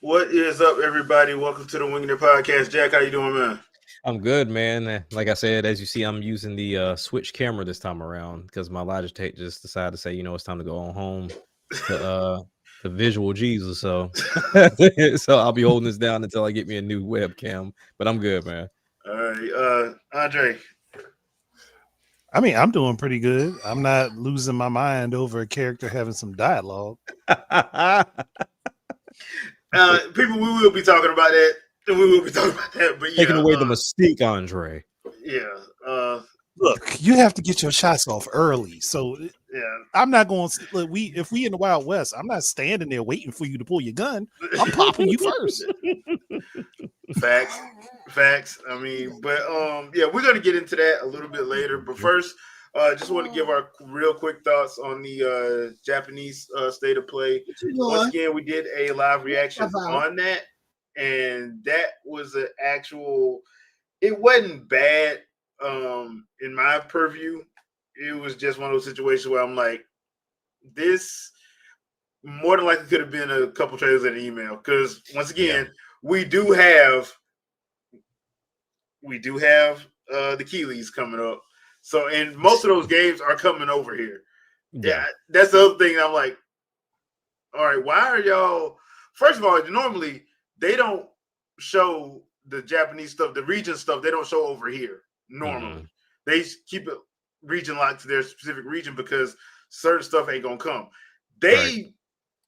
What is up, everybody? Welcome to the Wingin podcast. Jack, how you doing, man? I'm good, man. Like I said, as you see, I'm using the Switch camera this time around because my Logitech just decided to say, it's time to go on home to visual Jesus. So, so I'll be holding this down until I get me a new webcam. But I'm good, man. All right, Andre. I mean, I'm doing pretty good. I'm not losing my mind over a character having some dialogue. People, we will be talking about that, and we will be talking about that. But Taking yeah, away the mystique, Andre. yeah, Look, you have to get your shots off early. So yeah. I'm not going to look. If we in the Wild West, I'm not standing there waiting for you to pull your gun. I'm popping you first. Facts. I mean, but yeah, we're gonna get into that a little bit later. But first, just want to give our real quick thoughts on the Japanese state of play. Once again, we did a live reaction on that, and that was an actual. It wasn't bad in my purview. It was just one of those situations where I'm like, this more than likely could have been a couple trailers in an email, because once again, we do have the Keeleys coming up. So, and most of those games are coming over here. Yeah, that's the other thing. I'm like, all right, why are y'all? First of all, normally they don't show the Japanese stuff, the region stuff. They don't show over here normally. They keep it region locked to their specific region because certain stuff ain't gonna come. They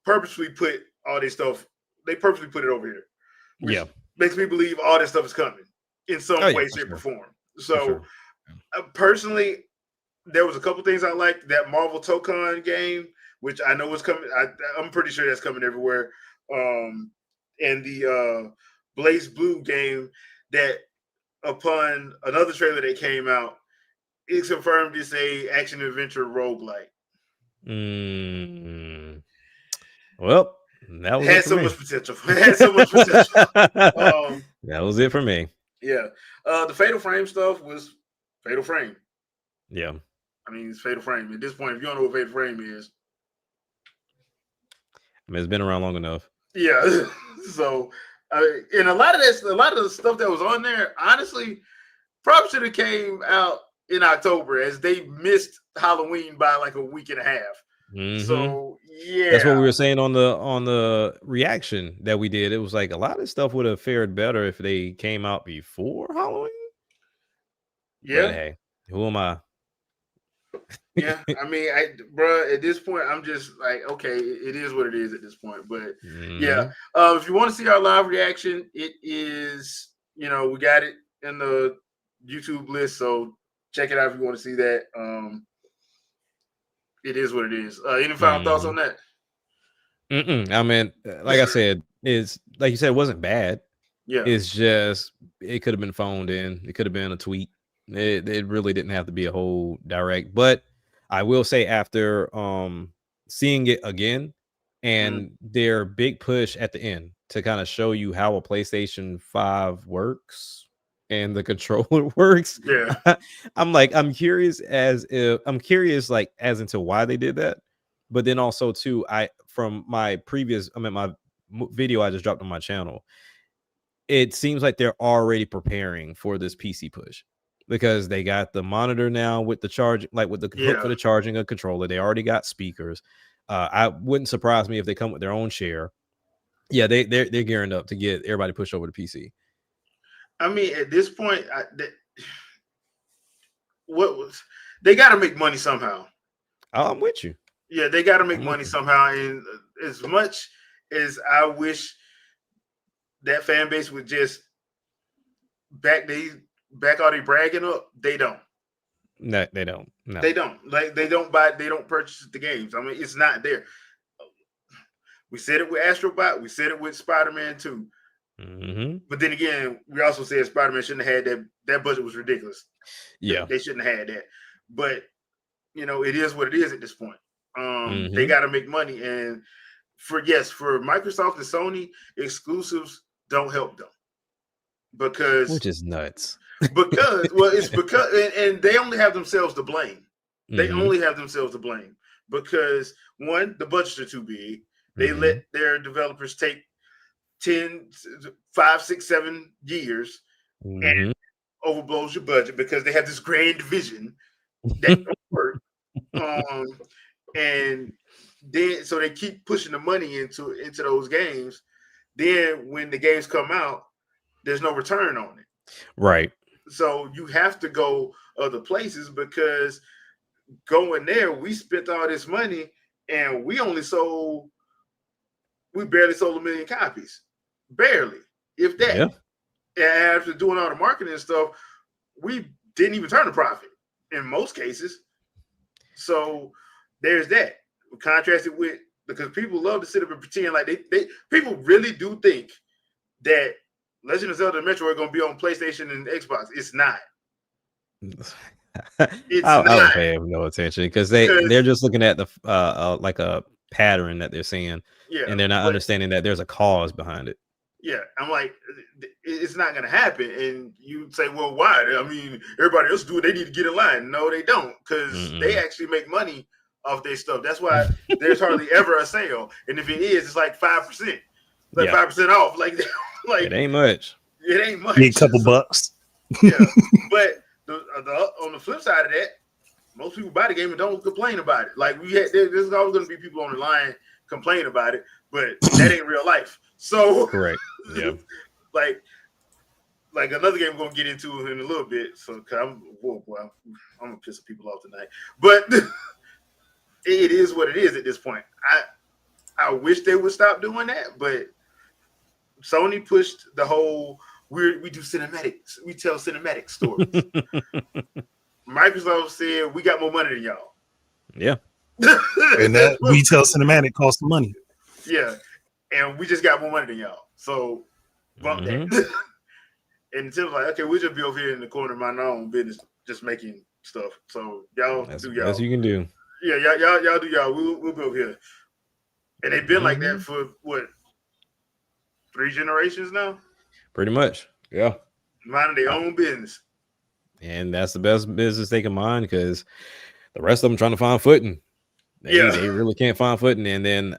purposely put all this stuff. They purposely put it over here. Which makes me believe all this stuff is coming in some way, shape, or form. So, personally, there was a couple things I liked. That Marvel Tokon game, which I know is coming. I'm pretty sure that's coming everywhere. And the Blaze Blue game, that upon another trailer that came out, it's confirmed it's a action adventure roguelike. Well, that was had so much potential. Had so much potential. That was it for me. Yeah. The Fatal Frame stuff was Fatal Frame. Yeah. I mean, it's Fatal Frame. At this point, if you don't know what Fatal Frame is, I mean, it's been around long enough. Yeah. So, and a lot of the stuff that was on there, honestly, probably should have came out in October, as they missed Halloween by like a week and a half. So yeah, that's what we were saying on the reaction that we did. It was like a lot of stuff would have fared better if they came out before Halloween. Yeah. But hey, who am I? Yeah, I mean, bro, at this point, I'm just like, okay, it is what it is at this point. But yeah, if you want to see our live reaction, it is, we got it in the YouTube list, so check it out if you want to see that. It is what it is. Any final thoughts on that? I mean, like I said, it's like you said, it wasn't bad. Yeah, it's just it could have been phoned in. It could have been a tweet. It really didn't have to be a whole direct. But I will say, after seeing it again and their big push at the end to kind of show you how a PlayStation 5 works and the controller works. Yeah. I'm curious as into why they did that. But then also too, from my previous, my video I just dropped on my channel, it seems like they're already preparing for this PC push, because they got the monitor now with the charge, like with the hook for the charging a controller. They already got speakers. I wouldn't surprise me if they come with their own share. Yeah, they're gearing up to get everybody pushed over to PC. I mean, at this point, they got to make money somehow. I'm with you. Yeah, they got to make money somehow. And as much as I wish that fan base would just back all they bragging up, they don't. No, they don't. No. They don't. Like, they don't purchase the games. I mean, it's not there. We said it with Astro Bot. We said it with Spider-Man 2. But then again, we also said Spider-Man shouldn't have had that budget was ridiculous. Yeah. They shouldn't have had that. But, it is what it is at this point. They got to make money. And for Microsoft and Sony, exclusives don't help them. Which is nuts. It's because and they only have themselves to blame. They only have themselves to blame because, one, the budgets are too big. They let their developers take 10, 5, 6, 7 years and overblows your budget because they have this grand vision that don't work. And then so they keep pushing the money into those games. Then when the games come out, there's no return on it. Right. So you have to go other places because going there, we spent all this money and we barely sold 1 million copies. Barely, if that. Yeah. And after doing all the marketing and stuff, we didn't even turn a profit in most cases. So there's that. Contrasted with, because people love to sit up and pretend like they people really do think that Legend of Zelda and Metro are going to be on PlayStation and Xbox. It's not. I don't pay no attention because they're just looking at the like a pattern that they're seeing, and they're not understanding that there's a cause behind it. Yeah, I'm like, it's not going to happen. And you say, well, why? I mean, everybody else do it. They need to get in line. No, they don't, because they actually make money off their stuff. That's why there's hardly ever a sale. And if it is, it's like 5%, like 5% off. Like it ain't much. It ain't much. Need a couple bucks. Yeah, but on the flip side of that, most people buy the game and don't complain about it. Like there's always going to be people on the line complain about it, but that ain't real life. So correct. Yeah. like another game we're gonna get into in a little bit. So I'm gonna piss some people off tonight. But it is what it is at this point. I wish they would stop doing that, but Sony pushed the whole we do cinematics, we tell cinematic stories. Microsoft said we got more money than y'all. Yeah. And that retail cinematic costs money. Yeah. And we just got more money than y'all. So bump that. And Tim's like, okay, we'll just be over here in the corner of my own business, just making stuff. So y'all do y'all. That's you can do. Yeah, y'all do y'all. We'll be over here. And they've been like that for what, 3 generations now? Pretty much. Yeah. Minding their own business. And that's the best business they can mind because the rest of them trying to find footing. They really can't find footing. And then,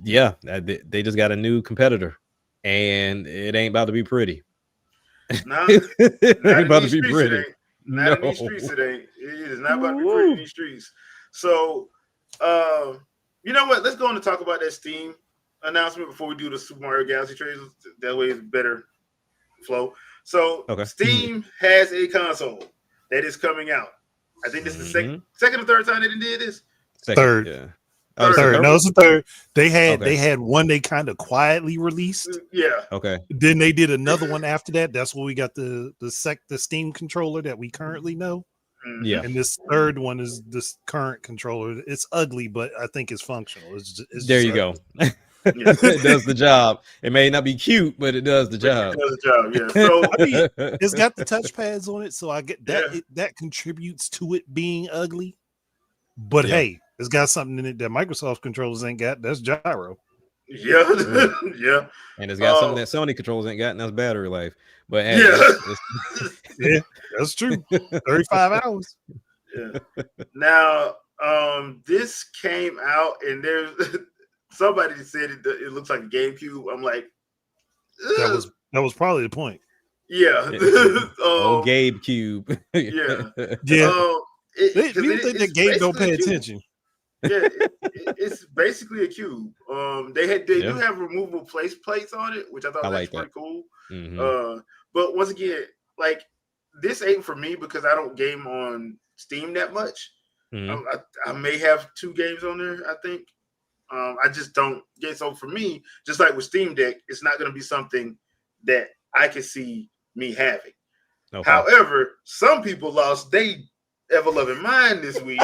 they just got a new competitor. And it ain't about to be pretty. Nah, it ain't about to be pretty. Not in these streets, it ain't. It is not about to be pretty in these streets. So, you know what? Let's go on and talk about that Steam announcement before we do the Super Mario Galaxy trailers. That way it's better flow. So, Steam has a console that is coming out. I think this is the second or third time they did this. Third. Yeah. Third. No, it's the third. They had one they kind of quietly released. Yeah. Okay. Then they did another one after that. That's where we got the Steam controller that we currently know. Yeah. And this third one is this current controller. It's ugly, but I think it's functional. It's there you go. It does the job. It may not be cute, but it does the job. It does the job, yeah. So I mean, it's got the touch pads on it, so I get that that contributes to it being ugly. But hey, it's got something in it that Microsoft controllers ain't got. That's gyro. Yeah, yeah. And it's got something that Sony controllers ain't got, and that's battery life. But hey, yeah, that's true. 35 hours. Yeah. Now, this came out, and there's somebody said it looks like a GameCube. I'm like, that was probably the point. Yeah. Old Gabe Cube. Yeah. People think that Gabe don't pay attention. Yeah, it's basically a cube. They do have removable plates on it, which I thought was pretty cool. But once again, like, this ain't for me because I don't game on Steam that much. I may have 2 games on there, I think. I just don't get. So for me, just like with Steam Deck, it's not going to be something that I can see me having. Okay. However, some people lost their ever-loving mind this week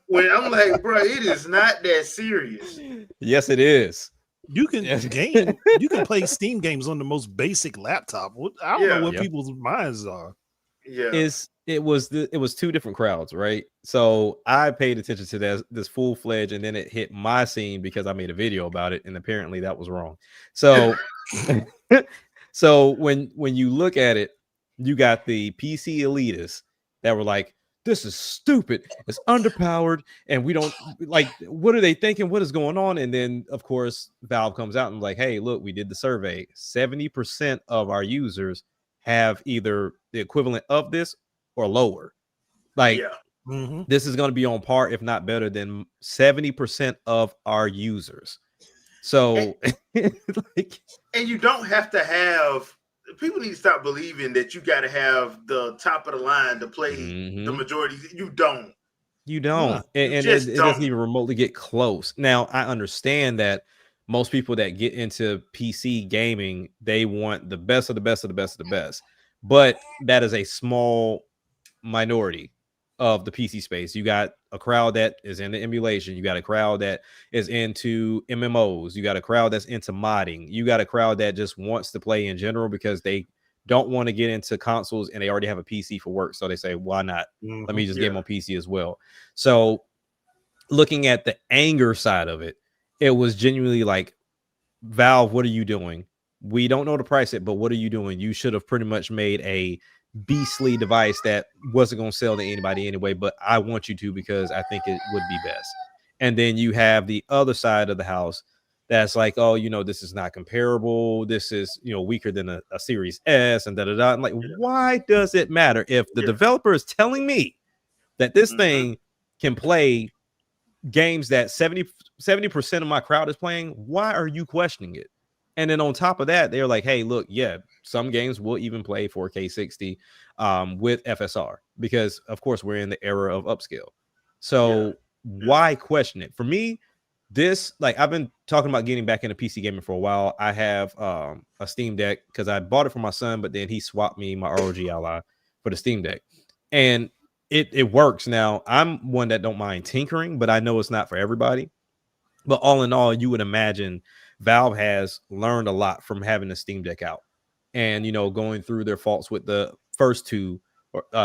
when I'm like, bro, it is not that serious. Yes, it is. You can game. You can play Steam games on the most basic laptop. I don't know what people's minds are. Yeah, it was 2 different crowds, right? So I paid attention to this full-fledged, and then it hit my scene because I made a video about it, and apparently that was wrong. So, so when you look at it, you got the PC elitists that were like, this is stupid. It's underpowered, and we don't like. What are they thinking? What is going on? And then, of course, Valve comes out and like, hey, look, we did the survey. 70% of our users have either the equivalent of this or lower. Like, this is going to be on par, if not better, than 70% of our users. So, and you don't have to have. People need to stop believing that you got to have the top of the line to play the majority. You don't. And it doesn't even remotely get close. Now, I understand that most people that get into PC gaming, they want the best of the best of the best of the best. But that is a small minority of the PC space. You got a crowd that is into emulation. You got a crowd that is into MMOs. You got a crowd that's into modding. You got a crowd that just wants to play in general because they don't want to get into consoles and they already have a PC for work. So they say, why not? Let me just get them on PC as well. So looking at the anger side of it, it was genuinely like, Valve, what are you doing? We don't know to price it, but what are you doing? You should have pretty much made a beastly device that wasn't going to sell to anybody anyway, but I want you to because I think it would be best. And then you have the other side of the house that's like, oh, this is not comparable. This is, weaker than a Series S and da-da-da. I'm like, why does it matter? If the developer is telling me that this thing can play games that 70% of my crowd is playing, why are you questioning it? And then on top of that, they're like, hey, look, some games will even play 4K 60 with FSR because, of course, we're in the era of upscale. So why question it? For me, this, like, I've been talking about getting back into PC gaming for a while. I have a Steam Deck because I bought it for my son, but then he swapped me my ROG Ally for the Steam Deck. And it works. Now, I'm one that don't mind tinkering, but I know it's not for everybody. But all in all, you would imagine Valve has learned a lot from having the Steam Deck out and, going through their faults with the first two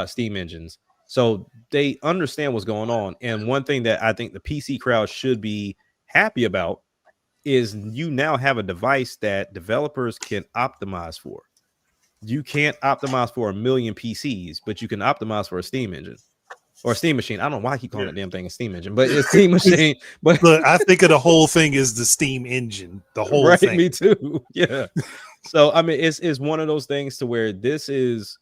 Steam engines. So they understand what's going on. And one thing that I think the PC crowd should be happy about is you now have a device that developers can optimize for. You can't optimize for a million PCs, but you can optimize for a Steam engine. Or a Steam machine. I don't know why I keep calling that damn thing a Steam engine, but it's Steam machine. But look, I think of the whole thing is the Steam engine. The whole thing. Me too. Yeah. So I mean, it's one of those things to where this is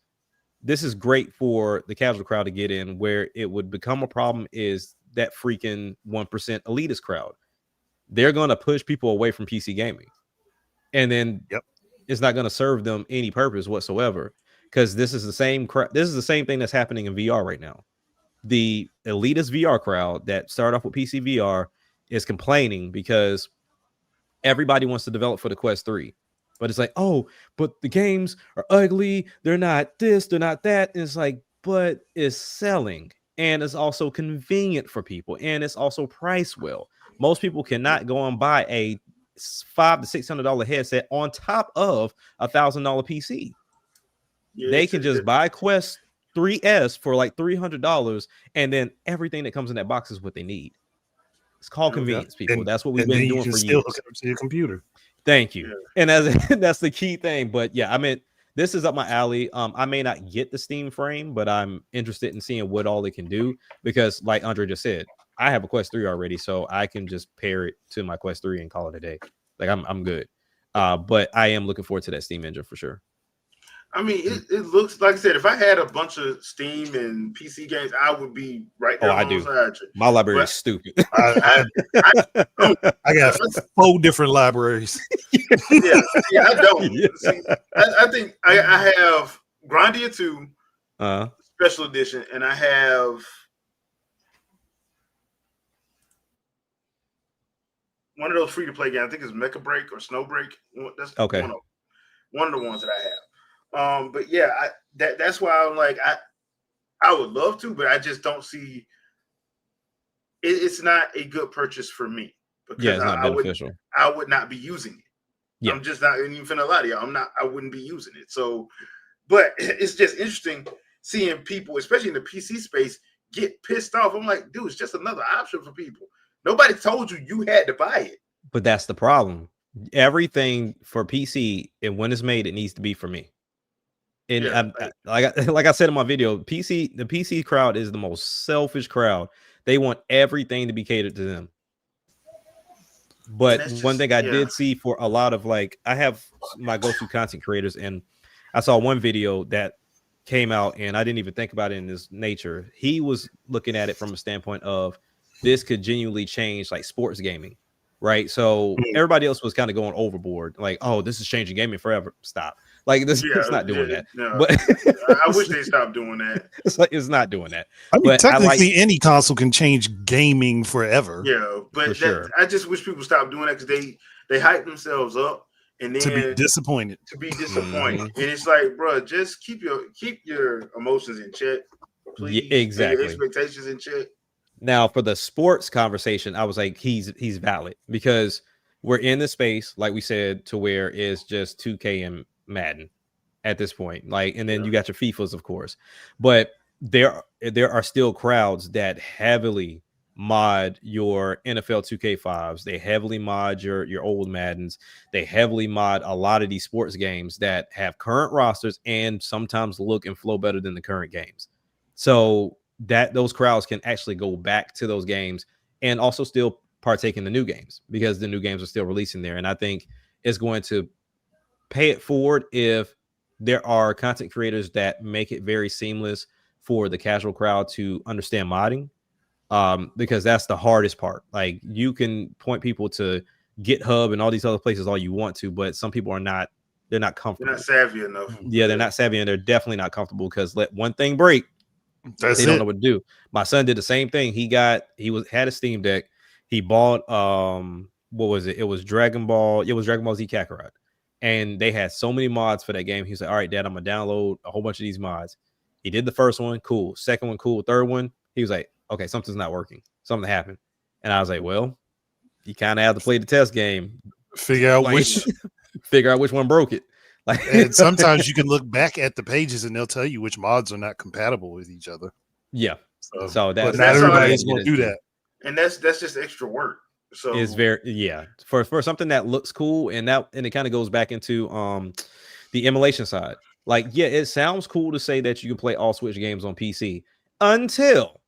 great for the casual crowd to get in. Where it would become a problem is that freaking 1% elitist crowd. They're gonna push people away from PC gaming, and then it's not gonna serve them any purpose whatsoever. Because this is the same thing that's happening in VR right now. The elitist VR crowd that started off with PC VR is complaining because everybody wants to develop for the Quest 3. But it's like, oh, but the games are ugly. They're not this, they're not that. And it's like, but it's selling. And it's also convenient for people. And it's also priced well. Most people cannot go and buy a $500 to $600 headset on top of $1,000 PC. They can just buy Quest 3S for like $300, and then everything that comes in that box is what they need. It's called convenience, people. And that's what we've been doing for years. Hook it up to your computer. Thank you. And that's the key thing. But yeah, I mean, this is up my alley. I may not get the Steam frame, but I'm interested in seeing what all it can do because, like Andre just said, I have a Quest 3 already, so I can just pair it to my Quest 3 and call it a day. Like I'm good. But I am looking forward to that Steam engine for sure. I mean, it looks like I said. If I had a bunch of Steam and PC games, I would be right there. Oh, I do. My library is stupid. I got 4 different libraries. I don't. Yeah. See, I think I have Grandia 2 Special Edition, and I have one of those free to play games. I think it's Mecha Break or Snow Break. That's okay. One of the ones that I have. But yeah, that's why I'm like I would love to, but I just don't see it's not a good purchase for me because it's not beneficial. I would not be using it. Yeah. I'm just not even finna lie to y'all. I wouldn't be using it. So, but it's just interesting seeing people, especially in the PC space, get pissed off. I'm like, dude, it's just another option for people. Nobody told you had to buy it. But that's the problem. Everything for PC, and when it's made, it needs to be for me. And Yeah, like I said in my video, the PC crowd is the most selfish crowd. They want everything to be catered to them. But one thing I did see for a lot of, like, I have my go-to content creators, and I saw one video that came out, and I didn't even think about it in this nature. He was looking at it from a standpoint of this could genuinely change like sports gaming, right? So everybody else was kind of going overboard, like, oh, this is changing gaming forever. Stop. Like, this it's not doing that. No. But I wish they stopped doing that. It's like it's not doing that. I mean, but technically, any console can change gaming forever. Yeah, but sure. I just wish people stopped doing that because they hype themselves up and then to be disappointed. And it's like, bro, just keep your emotions in check, please. Yeah, exactly. Your expectations in check. Now, for the sports conversation, I was like, he's valid because we're in the space, like we said, to where it's just 2K and Madden at this point. Like, and then you got your FIFAs, of course, but there are still crowds that heavily mod your NFL 2K5s. They heavily mod your old Maddens. They heavily mod a lot of these sports games that have current rosters and sometimes look and flow better than the current games. So that those crowds can actually go back to those games and also still partake in the new games because the new games are still releasing there. And I think it's going to pay it forward if there are content creators that make it very seamless for the casual crowd to understand modding, because that's the hardest part. Like, you can point people to GitHub and all these other places all you want to, but some people are not. They're not comfortable. They're not savvy enough. Yeah, they're not savvy, and they're definitely not comfortable because let one thing break, they don't know what to do. My son did the same thing. He had a Steam Deck. He bought what was it? It was Dragon Ball. It was Dragon Ball Z Kakarot. And they had so many mods for that game. He was like, all right, Dad, I'm going to download a whole bunch of these mods. He did the first one. Cool. Second one, cool. Third one, he was like, okay, something's not working. Something happened. And I was like, well, you kind of have to play the test game. Figure out which one broke it. Like, and sometimes you can look back at the pages and they'll tell you which mods are not compatible with each other. Yeah. So not everybody's going to do that. And that's just extra work. So it's very for something that looks cool, and it kind of goes back into the emulation side. Like, yeah, it sounds cool to say that you can play all Switch games on PC until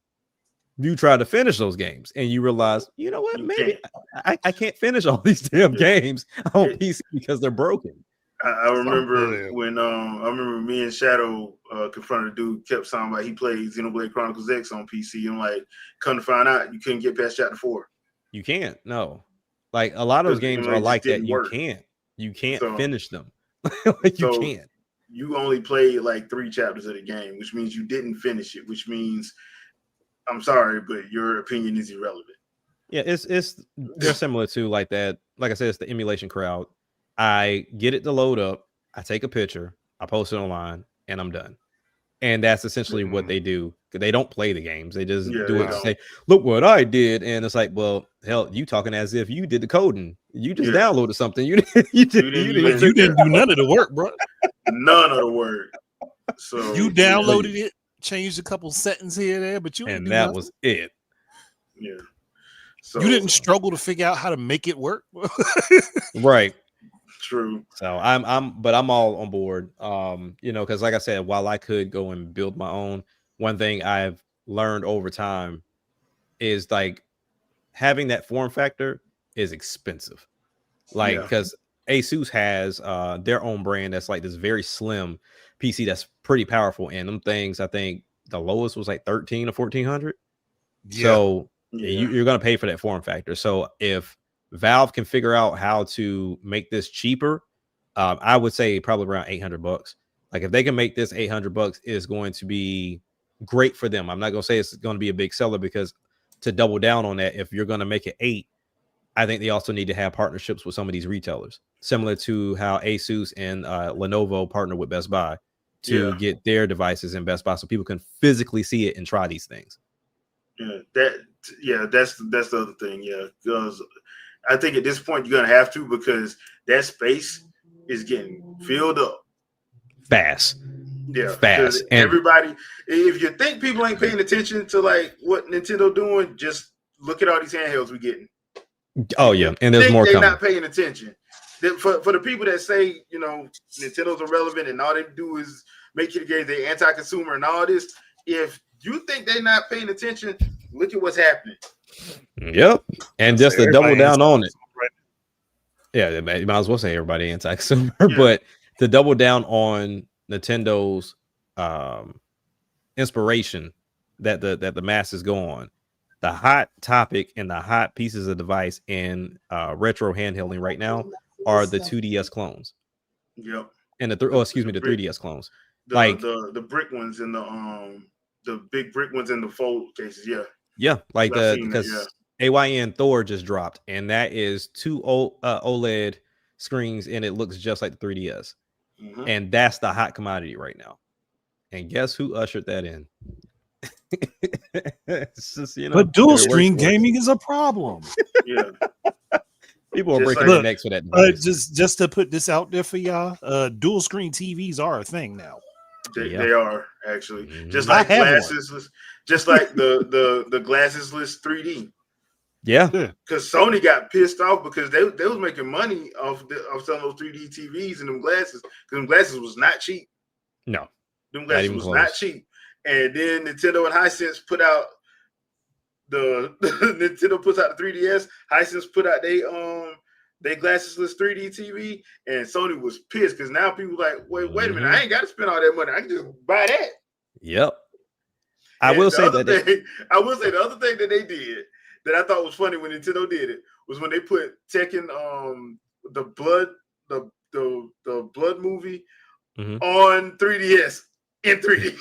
you try to finish those games and you realize, you know what, maybe I can't finish all these damn games on PC because they're broken. I remember when I remember me and Shadow confronted a dude, kept sounding like he played Xenoblade Chronicles X on PC, and like, come to find out you couldn't get past chapter 4. You can't. No, like a lot of those games are like that. You can't finish them. Like, you can't. You only played like 3 chapters of the game, which means you didn't finish it. Which means, I'm sorry, but your opinion is irrelevant. Yeah, they're similar to like that. Like I said, it's the emulation crowd. I get it to load up. I take a picture. I post it online, and I'm done. And that's essentially what they do. They don't play the games. They just do it to say, look what I did. And it's like, well, hell, you talking as if you did the coding. You just downloaded something. You didn't do none of the work, bro. None of the work. So you downloaded it, changed a couple settings here and there, but that was it. Yeah. So you didn't struggle to figure out how to make it work. Right. True. So I'm all on board. Because like I said, while I could go and build my own, one thing I've learned over time is like having that form factor is expensive. Like, because Asus has their own brand that's like this very slim PC that's pretty powerful, and them things, I think the lowest was like 13 or 1400. So you're gonna pay for that form factor. So if Valve can figure out how to make this cheaper, I would say probably around $800. Like, if they can make this $800, is going to be great for them. I'm not gonna say it's going to be a big seller, because to double down on that, if you're going to make it 8, I think they also need to have partnerships with some of these retailers, similar to how Asus and Lenovo partner with Best Buy to get their devices in Best Buy, so people can physically see it and try these things. That's the other thing. Yeah, because I think at this point you're gonna have to, because that space is getting filled up fast. Yeah, fast. And everybody, if you think people ain't paying attention to like what Nintendo doing, just look at all these handhelds we're getting. Oh yeah, and there's more coming. They're not paying attention. For the people that say, Nintendo's irrelevant and all they do is make you the game, they anti-consumer and all this. If you think they're not paying attention, look at what's happening. Yep. And just to double down on it. Right. Yeah, you might as well say everybody anti-consumer, but to double down on Nintendo's inspiration that the masses go on. The hot topic and the hot pieces of device in retro handhelding right now are the 2DS clones. Yep. And the 3DS clones. The brick ones and the big brick ones in the fold cases. Yeah. Yeah, like because AYN Thor just dropped, and that is two OLED screens, and it looks just like the 3DS. Mm-hmm. And that's the hot commodity right now. And guess who ushered that in? It's just, but dual screen gaming is a problem. Yeah. People are breaking their necks for that device. Just to put this out there for y'all, dual screen TVs are a thing now. They are actually just like glasses, just like the glassesless 3D. Yeah, because Sony got pissed off because they was making money off selling those 3D TVs and them glasses, because them glasses was not cheap. No, them glasses was not cheap. And then Nintendo and Hisense put out Nintendo puts out the 3DS. Hisense put out they glassesless 3D TV, and Sony was pissed because now people like, wait a minute, I ain't got to spend all that money. I can just buy that. Yep. I will say the other thing that they did that I thought was funny when Nintendo did it was when they put Tekken the blood movie on 3DS in 3D.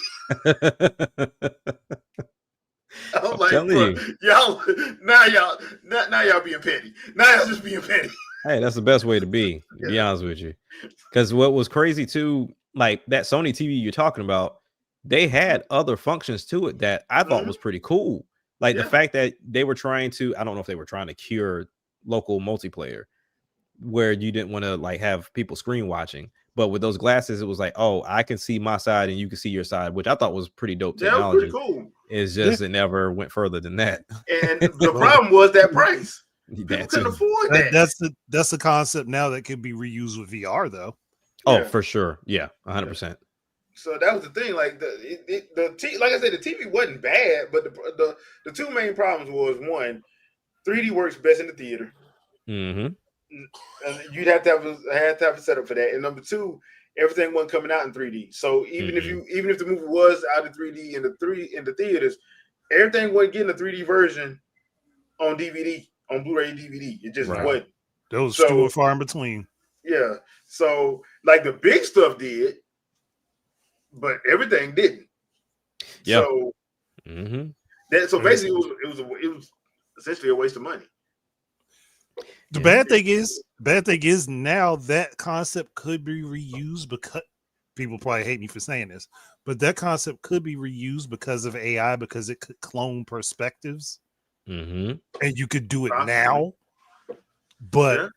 I'm like, y'all being petty. Now y'all just being petty. Hey, that's the best way to be honest with you. Because what was crazy too, like that Sony TV you're talking about, they had other functions to it that I thought was pretty cool. Like the fact that they were trying to, I don't know if they were trying to cure local multiplayer where you didn't want to like have people screen watching. But with those glasses, it was like, oh, I can see my side and you can see your side, which I thought was pretty dope technology. That was pretty cool. It's just it never went further than that. And the problem was that price. People couldn't afford that. That's the concept now that could be reused with VR though. Oh, for sure. Yeah, 100%. So that was the thing. Like like I said, the TV wasn't bad, but the two main problems was, one, 3D works best in the theater. Mm-hmm. And you'd have to have a setup for that. And number two, everything wasn't coming out in 3D. So even if the movie was out in 3D in the theaters, everything wasn't getting a 3D version on DVD, on Blu-ray DVD. It just wasn't. Those few and far in between. Yeah. So like the big stuff did, but everything didn't. Yeah. So basically it was essentially a waste of money. The bad thing is now that concept could be reused because people probably hate me for saying this, but that concept could be reused because of AI, because it could clone perspectives, and you could do it now, but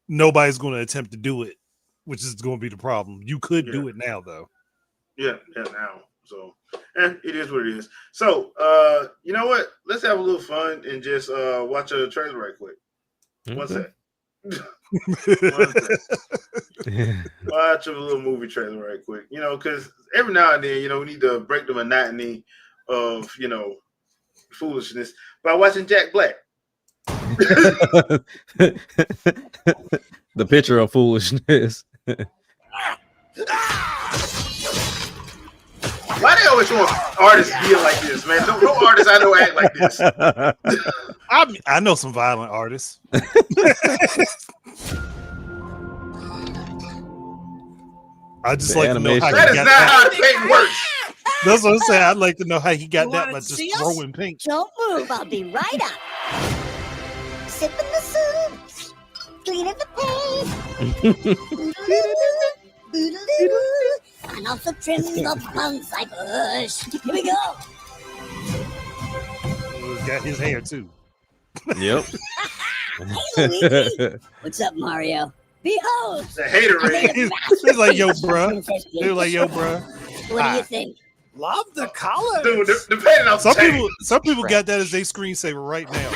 nobody's going to attempt to do it, which is going to be the problem. You could do it now, though. Yeah, now. So, it is what it is. So, you know what? Let's have a little fun and just watch a trailer right quick. What's that? Watch a little movie trailer right quick. You know, because every now and then, we need to break the monotony of, foolishness by watching Jack Black. The picture of foolishness. Why they always want artists to be like this, man? No artists I know act like this. I know some violent artists. I just like to know how that is not how paint works. That's what I'm saying. I'd like to know how he got that much just throwing paint. Don't move. I'll be right up. Sipping the soup, cleaning the paint. And also trim the bonsai bush. Here we go. He's got his hair too. Yep. Hey, Luigi. What's up, Mario? Behold. The hater rate. He's like, yo, bruh. They're like, yo, bruh. What do you think? Love the colors. Dude, depending on some people got that as their screensaver right now.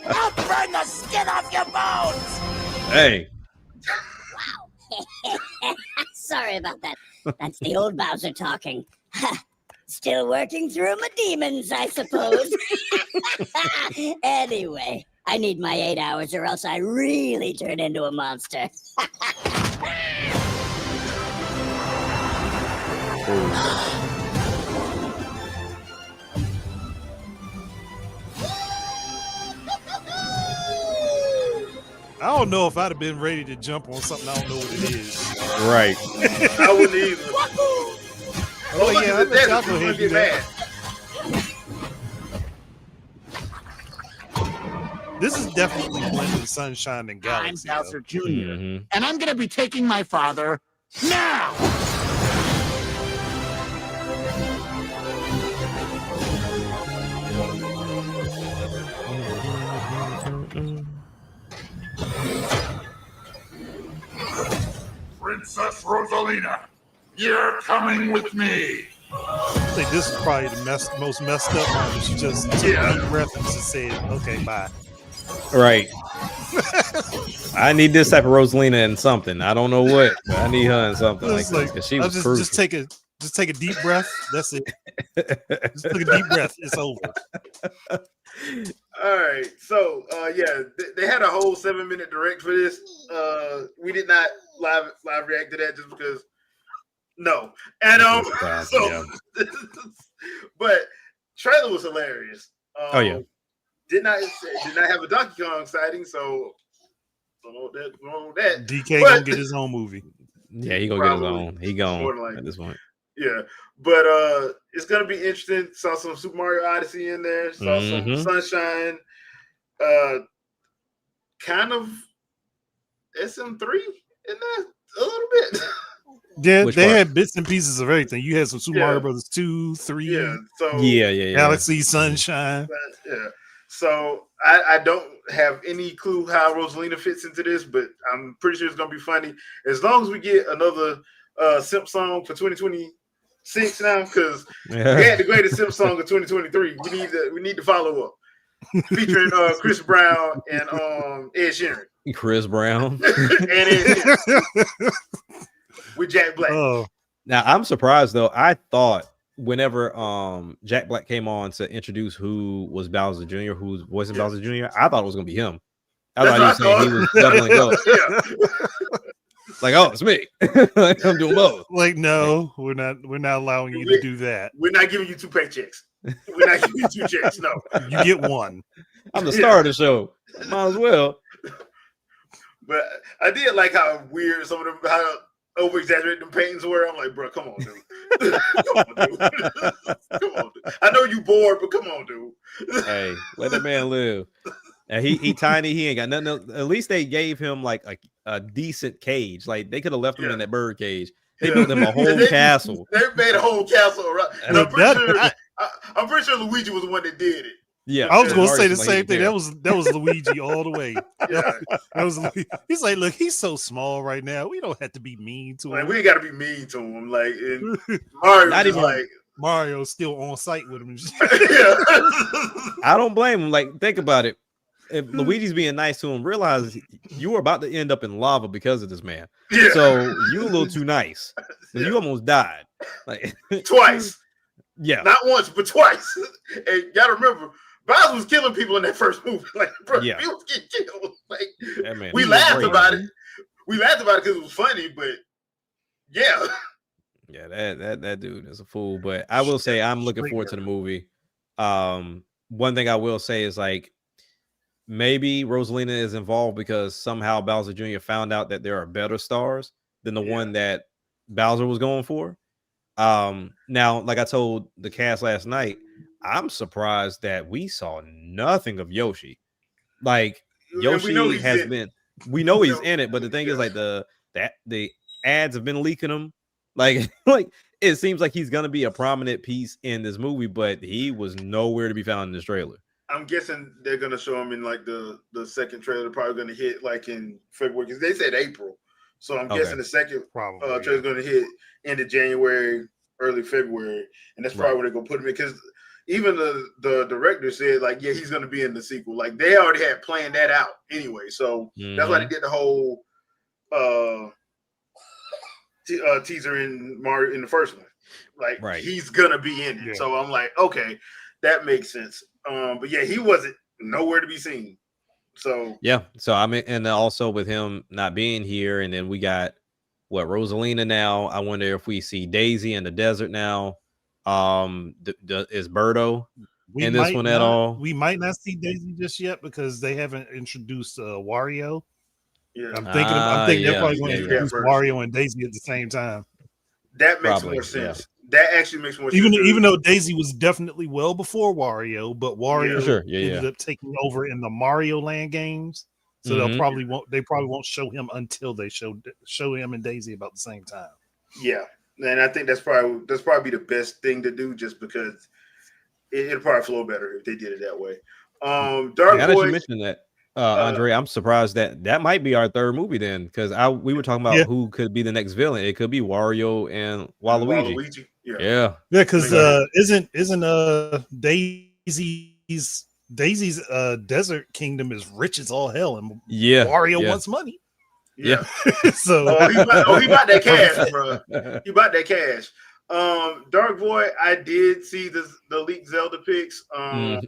I'll burn the skin off your bones. Hey. Wow. Sorry about that. That's the old Bowser talking. Still working through my demons, I suppose. Anyway, I need my 8 hours or else I really turn into a monster. I don't know if I'd have been ready to jump on something I don't know what it is. Right. I wouldn't either. Oh, look yeah, at I the bet desert, y'all go you're ahead gonna and get do mad. This is definitely blending Sunshine and I'm Galaxy. Bowser Jr. Mhm. And I'm going to be taking my father now. Princess Rosalina, you're coming with me. I think this is probably the most messed up moment. She just took a deep breath and just said, okay, bye. Right. I need this type of Rosalina in something. I don't know what, but I need her in something like It's this because she I'll was just crucial. take a deep breath. That's it. Just take a deep breath. It's over. All right, so they had a whole 7-minute direct for this. We did not live react to that just because no, and Yeah. but trailer was hilarious. Oh yeah, did not have a Donkey Kong sighting, so don't know what that. DK gonna get his own movie. yeah, he gonna get his Probably. own. He More than gone likely. at this point. Yeah, but it's gonna be interesting. Saw some Super Mario Odyssey in there. Saw some Sunshine. Kind of SM3 in there a little bit. Yeah, Which they part? had bits and pieces of everything. You had some Super Yeah. Mario Brothers 2, 3, Yeah, so Yeah. Galaxy, Sunshine. yeah. So I don't have any clue how Rosalina fits into this, but I'm pretty sure it's gonna be funny as long as we get another Simp song for 2026 now, because we had the greatest Simp song of 2023. We need to follow up, featuring Chris Brown and Ed Sheeran. Chris Brown. And Ed Sheeran with Jack Black. Oh, Now I'm surprised though. I thought whenever Jack Black came on to introduce who was Bowser Jr., who's voicing Bowser Jr., I thought it was gonna be him. I thought he was saying he was doubling up. Yeah. Like, oh, it's me. Like, I'm doing both. like no, we're not allowing you to do that. We're not giving you 2 paychecks. We're not giving you 2 checks. No, You get one. I'm the star of the show. Might as well. But I did like how weird some of them, how over exaggerated them paintings were. I'm like, bro, come on, dude. Come on, dude. Come on, dude. I know you bored, but come on, dude. Hey, let that man live. And he tiny. He ain't got nothing else. At least they gave him like a decent cage. Like they could have left him in that bird cage. They built him a whole castle. They made a whole castle around. And Look, I'm pretty sure Luigi was the one that did it. Yeah, I was gonna Mario's say the like, same thing. yeah. That was Luigi all the way. Yeah. That was he's like, look, he's so small right now. We don't have to be mean to Like him. we ain't gotta be mean to him. Like and Mario Not was even- like Mario's still on site with him. yeah. I don't blame him. Like, think about it. If Luigi's being nice to him, realize you were about to end up in lava because of this man. Yeah. So you a little too nice. You almost died. Like Twice. yeah. Not once, but twice. And you gotta remember, Bowser was killing people in that first movie. Like, bro, Yeah. he was getting killed. Like, That man, we he was laughed great. about it. We laughed about it because it was funny, but yeah. Yeah, that dude is a fool. But I will say I'm looking forward to the movie. One thing I will say is like maybe Rosalina is involved because somehow Bowser Jr. found out that there are better stars than the one that Bowser was going for. Now, like I told the cast last night, I'm surprised that we saw nothing of Yoshi. Like And we know Yoshi he's has in it. been, we know he's in it, but the thing is like the ads have been leaking him. Like it seems like he's gonna be a prominent piece in this movie, but he was nowhere to be found in this trailer. I'm guessing they're gonna show him in like the second trailer, probably gonna hit like in February because they said April. So I'm guessing the second trailer's gonna hit end of January, early February, and that's probably where they're gonna put him in because even the director said like, yeah, he's gonna be in the sequel. Like they already had planned that out anyway. So that's why they did the whole teaser in Mario in the first one. Like Right. he's gonna be in it. Yeah. So I'm like, okay, that makes sense. But yeah, he wasn't nowhere to be seen. So Yeah. So I mean, and also with him not being here, and then we got what Rosalina now. I wonder if we see Daisy in the desert now. Is Birdo in this one at all? We might not see Daisy just yet because they haven't introduced Wario. yeah, I'm thinking they're probably going to yeah. introduce Wario and Daisy at the same time. that makes Probably, more sense. That actually makes more Even sense. even though Daisy was definitely well before Wario, but Wario For sure. Yeah, ended yeah. up taking over in the Mario Land games. So Mhm. they probably won't show him until they show him and Daisy about the same time. Yeah, and I think that's probably the best thing to do, just because it'll probably flow better if they did it that way. Dark Now that you Voice. mentioned that, Andre, I'm surprised that might be our third movie then, because we were talking about who could be the next villain. It could be Wario and Waluigi. Yeah. Yeah, because isn't Daisy's desert kingdom is rich as all hell, and yeah. Wario yeah. wants money. Yeah. So he bought that cash, bro. He bought that cash. Dark Void, I did see the leaked Zelda pics. I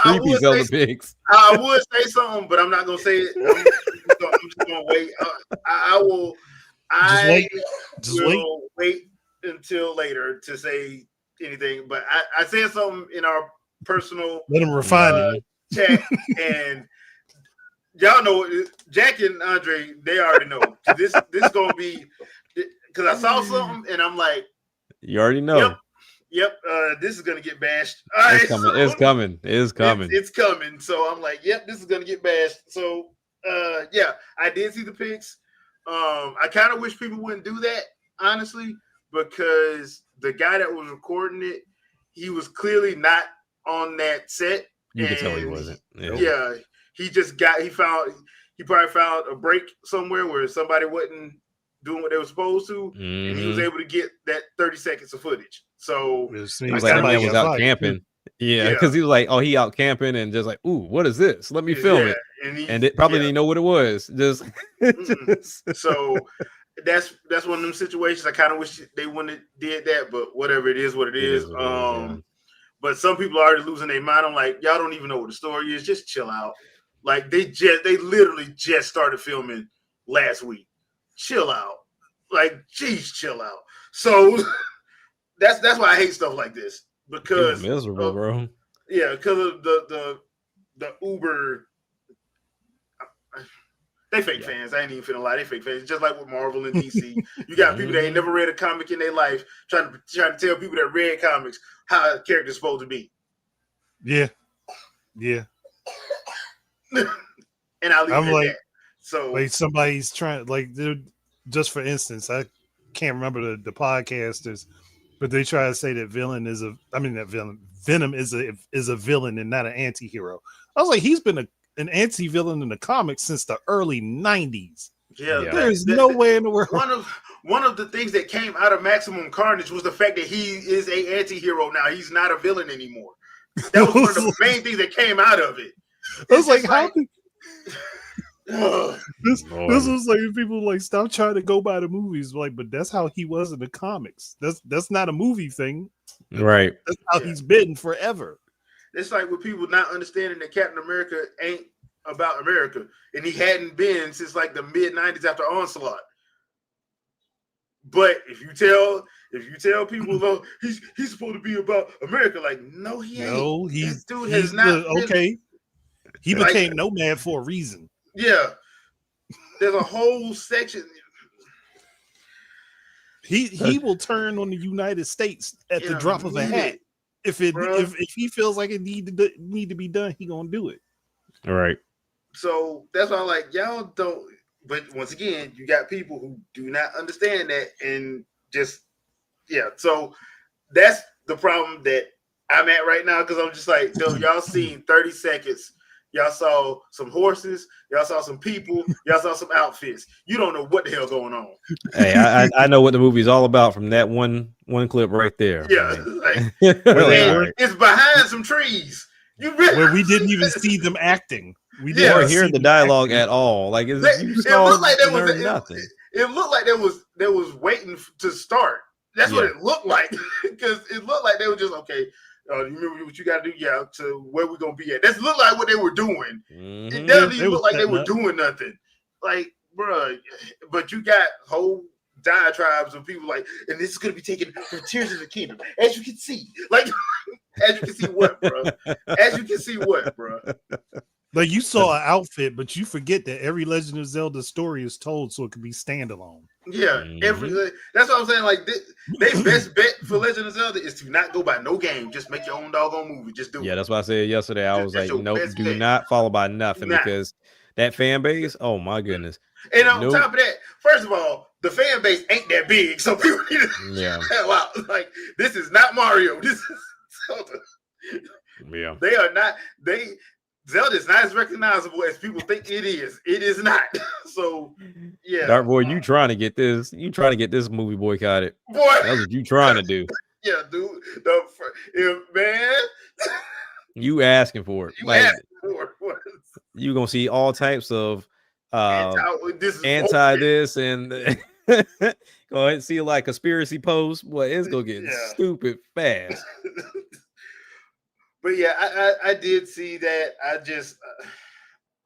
Creepy Zelda pics. I would say something, but I'm not gonna say it. I'm just gonna wait. I will. Just wait. Wait until later to say anything. But I said something in our personal Let him refine it. chat, and y'all know Jack and Andre. They already know this is gonna be, because I saw something and I'm like, You already know. Yep. This is gonna get bashed. It's coming. It's coming. It's coming. It's coming. So I'm like, yep, this is gonna get bashed. So yeah, I did see the pics. I kind of wish people wouldn't do that, honestly, because the guy that was recording it, he was clearly not on that set. You can tell he wasn't. Yeah, he probably found a break somewhere where somebody wasn't doing what they were supposed to, and he was able to get that 30 seconds of footage. So he was like, that man was out camping. Yeah, because he was like, oh, he out camping and just like, ooh, what is this? Let me film it. And it probably didn't know what it was. Just so that's one of them situations. I kind of wish they wouldn't have did that, but whatever, it is what it is. But some people are already losing their mind. I'm like, y'all don't even know what the story is. Just chill out. Like they literally just started filming last week. Chill out. Like, geez, chill out. So that's why I hate stuff like this, because miserable, bro. Yeah, because of the Uber. They fake fans. I ain't even finna lie. They fake fans. Just like with Marvel and DC. You got people that ain't never read a comic in their life trying to tell people that read comics how a character's supposed to be. Yeah. And I'll leave I'm it like, at that. So like somebody's trying, like, just for instance, I can't remember the podcasters, but they try to say that Venom is a villain and not an anti-hero. I was like, he's been an anti-villain in the comics since the early 90s. Yeah. There's no way in the world. One of the things that came out of Maximum Carnage was the fact that he is a anti-hero now. He's not a villain anymore. That was one of the main things that came out of it. I was like, how did this was like, people like, stop trying to go by the movies, like, but that's how he was in the comics. That's not a movie thing, right? That's how he's been forever. It's like with people not understanding that Captain America ain't about America, and he hadn't been since like the mid-90s after Onslaught. But if you tell people, though, he's supposed to be about America, like, no, he ain't. No, this dude has not been, okay. He became Nomad for a reason. Yeah, there's a whole section. He will turn on the United States at the drop of a hat. If he feels like it need to be done, he gonna do it. All right. So that's why I'm like, y'all don't. But once again, you got people who do not understand that, and just So that's the problem that I'm at right now, because I'm just like, y'all seen 30 seconds. Y'all saw some horses. Y'all saw some people. Y'all saw some outfits. You don't know what the hell going on. Hey, I know what the movie's all about from that one clip right there. Yeah, it's behind some trees. Where we didn't even see them acting. We didn't hear the dialogue at all. Like it looked like there was nothing. it looked like they was waiting to start. That's what it looked like, because it looked like they were just okay. You remember what you got to do? Yeah, to where we gonna be at. That looked like what they were doing. It doesn't even look like they were doing nothing. Like, bruh, but you got whole diatribes of people like, and this is gonna be taken from Tears of the Kingdom, as you can see. Like, as you can see what, bro? As you can see what, bro? Like, you saw an outfit, but you forget that every Legend of Zelda story is told so it can be standalone. Yeah, that's what I'm saying. Like, their best bet for Legend of Zelda is to not go by no game. Just make your own doggone movie. Just do it. Yeah, that's what I said yesterday. I was like, nope, do not follow by nothing, because that fan base, oh my goodness. And on top of that, first of all, the fan base ain't that big, so people need to hell out. Like, this is not Mario. This is Zelda. Yeah, they are not. Zelda is not as recognizable as people think it is. It is not. So, yeah. Dark Boy, you trying to get this? You trying to get this movie boycotted? Boy, that's what you trying to do. Yeah, dude. Man, you asking for it? You gonna see all types of anti this and go ahead and see like conspiracy posts. Boy, it's gonna get stupid fast. But yeah, I did see that.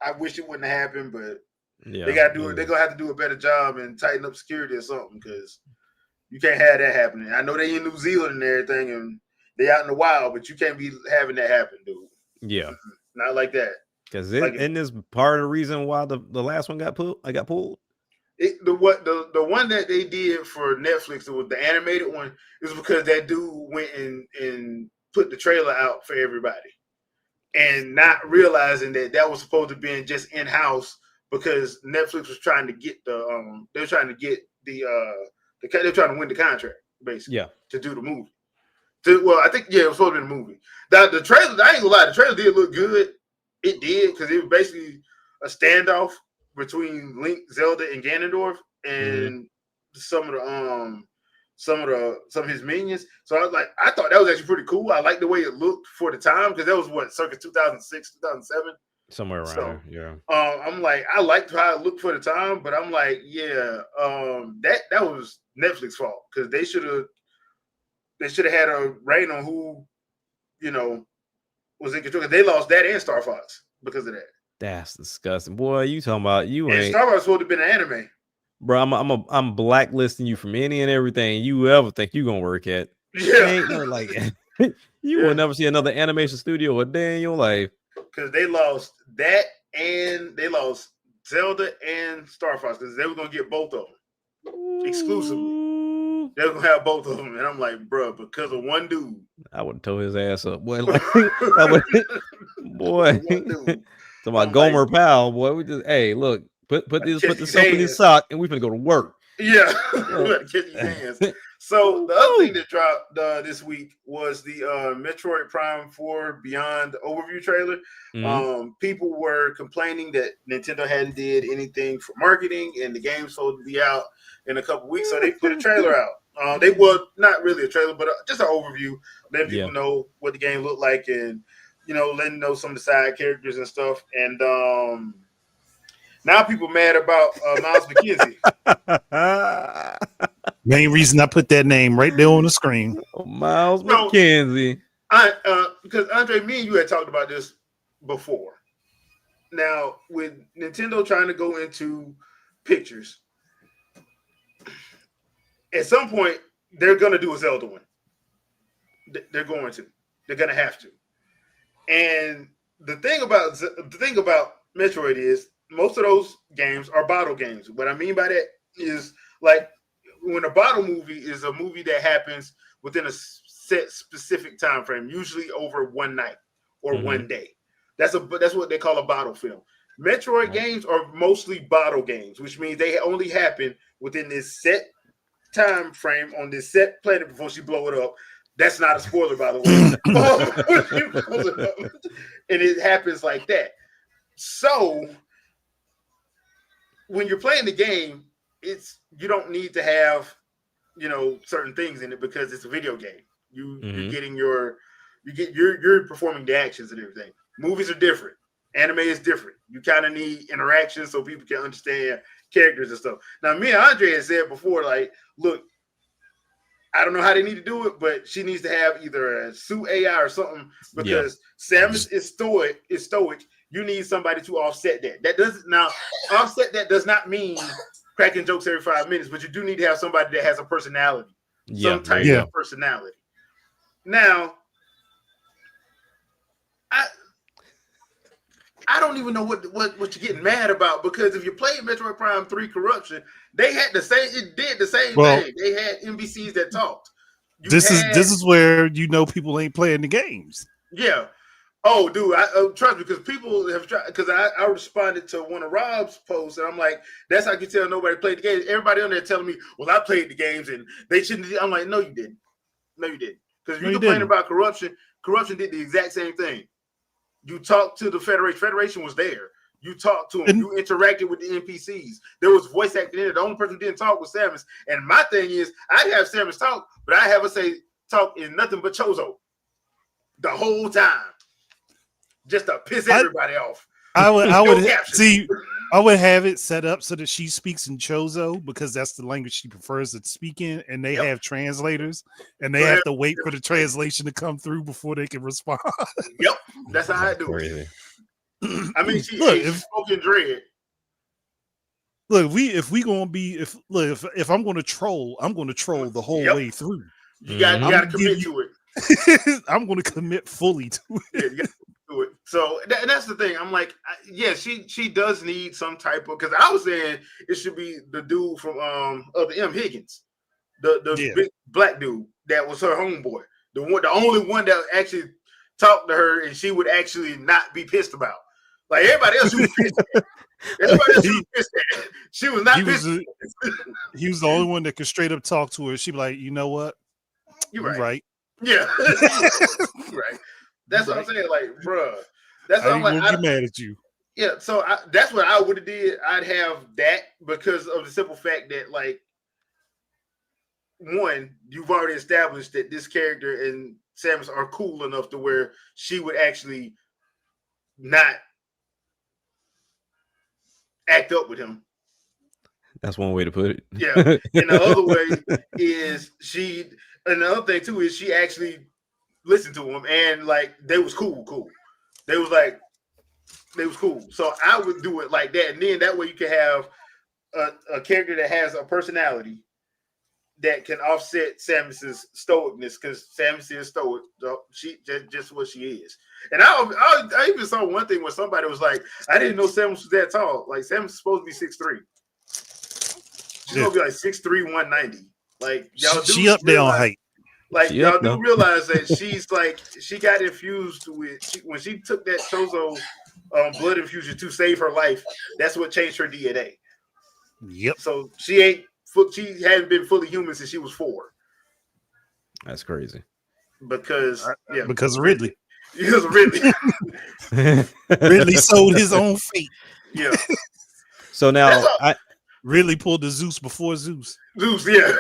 I wish it wouldn't have happened, but they gotta do it. They're gonna have to do a better job and tighten up security or something, because you can't have that happening. I know they in New Zealand and everything, and they out in the wild, but you can't be having that happen, dude. Yeah, not like that. Because isn't this part of the reason why the last one got pulled? The one that they did for Netflix, it was the animated one, is because that dude went and put the trailer out for everybody, and not realizing that was supposed to be just in house, because Netflix was trying to get they're trying to win the contract, basically, to do the movie. I think it was supposed to be the movie. The trailer, I ain't gonna lie, the trailer did look good. It did, because it was basically a standoff between Link, Zelda, and Ganondorf, and some of his minions. So I thought that was actually pretty cool. I liked the way it looked for the time, because that was circa 2006, 2007. Somewhere around there, I'm like, I liked how it looked for the time, but I'm like, that was Netflix's fault, because they should have had a reign on who, was in control. They lost that and Star Fox because of that. That's disgusting, boy. You talking about ain't Star Fox would have been an anime, bro. I'm blacklisting you from any and everything you ever think you gonna work at. Ain't no, like you will never see another animation studio a day in your life, because they lost that and they lost Zelda and Star Fox, because they were gonna get both of them exclusively. They were gonna have both of them, and I'm like, bro, because of one dude, I would tow his ass up, boy. Like, boy. So my Gomer pal, boy, we just look, put this up in his sock, and we finna go to work. Yeah, catch his hands. So the other thing that dropped this week was the Metroid Prime 4 Beyond overview trailer. People were complaining that Nintendo hadn't did anything for marketing, and the game's supposed to be out in a couple weeks, so they put a trailer out. They were not really a trailer, but just an overview, letting people know what the game looked like, and letting know some of the side characters and stuff. And now people mad about Miles McKenzie. Main reason I put that name right there on the screen. Miles McKenzie. Because Andre, me and you had talked about this before. Now, with Nintendo trying to go into pictures, at some point they're going to do a Zelda one. They're going to. They're going to have to. And the thing about Metroid is most of those games are bottle games. What I mean by that is, like, when a bottle movie is a movie that happens within a set specific time frame, usually over one night or one day. That's what they call a bottle film. Metroid games are mostly bottle games, which means they only happen within this set time frame on this set planet before she blow it up. That's not a spoiler, by the way. And it happens like that. So when you're playing the game, you don't need to have certain things in it, because it's a video game. You're getting you're performing the actions and everything. Movies are different. Anime is different. You kind of need interaction so people can understand characters and stuff. Now, me and Andre had said before, like, look, I don't know how they need to do it, but she needs to have either a suit AI or something because Samus is stoic. You need somebody to offset that. Offset that does not mean cracking jokes every 5 minutes, but you do need to have somebody that has a personality, some type of personality. Now, I don't even know what you're getting mad about, because if you played Metroid Prime 3 Corruption, they had the same. It did the same thing. They had NPCs that talked. This is where people ain't playing the games. Yeah. Oh, dude, trust me, because people have tried. Because I responded to one of Rob's posts, and I'm like, that's how I can tell nobody played the games. Everybody on there telling me, well, I played the games and they shouldn't. I'm like, no, you didn't. No, you didn't. Because you complain about corruption. Corruption did the exact same thing. You talked to the Federation. Federation was there. You talked to them. You interacted with the NPCs. There was voice acting in it. The only person who didn't talk was Samus. And my thing is, I'd have Samus talk, but I have her say talk in nothing but Chozo the whole time, just to piss everybody off. I would have it set up so that she speaks in Chozo because that's the language she prefers to speak in, and they have translators, and they have to wait for the translation to come through before they can respond. Yep, that's how I do it. I mean, she's spoken dread. Look, if I'm going to troll, I'm going to troll the whole way through. You got to commit to it. I'm going to commit fully to it. Yeah, you got to do it. So that's the thing. I'm like, she does need some type of, because I was saying it should be the dude from the M. Higgins, the big black dude that was her homeboy, the only one that actually talked to her and she would actually not be pissed about. Like everybody else, she was pissed at. Everybody else, she was pissed at. She was not pissed. He was the only one that could straight up talk to her. She'd be like, you know what? You're right. Yeah. You're right. That's what I'm saying. Like, bruh. That's what I'm like. I be mad at you. Yeah. So that's what I would have did. I'd have that because of the simple fact that, like, one, you've already established that this character and Samus are cool enough to where she would actually not act up with him. That's one way to put it. Yeah. And the other way is and the other thing too is she actually listened to him and like they was cool. They was cool. So I would do it like that. And then that way you can have a character that has a personality that can offset Samus's stoicness, because Samus is stoic. She just what she is. And I even saw one thing where somebody was like, I didn't know Samus was that tall. Like, Samus is supposed to be 6'3". She's gonna be like 6'3", 190. Like, y'all do she up there on height. Like, y'all do realize that she's like, she got infused with, when she took that Chozo blood infusion to save her life, that's what changed her DNA. Yep. So she hadn't been fully human since she was 4. That's crazy. Because of Ridley. Because of Ridley. Ridley sold his own fate. Yeah. So now Ridley pulled the Zeus before Zeus. Yeah.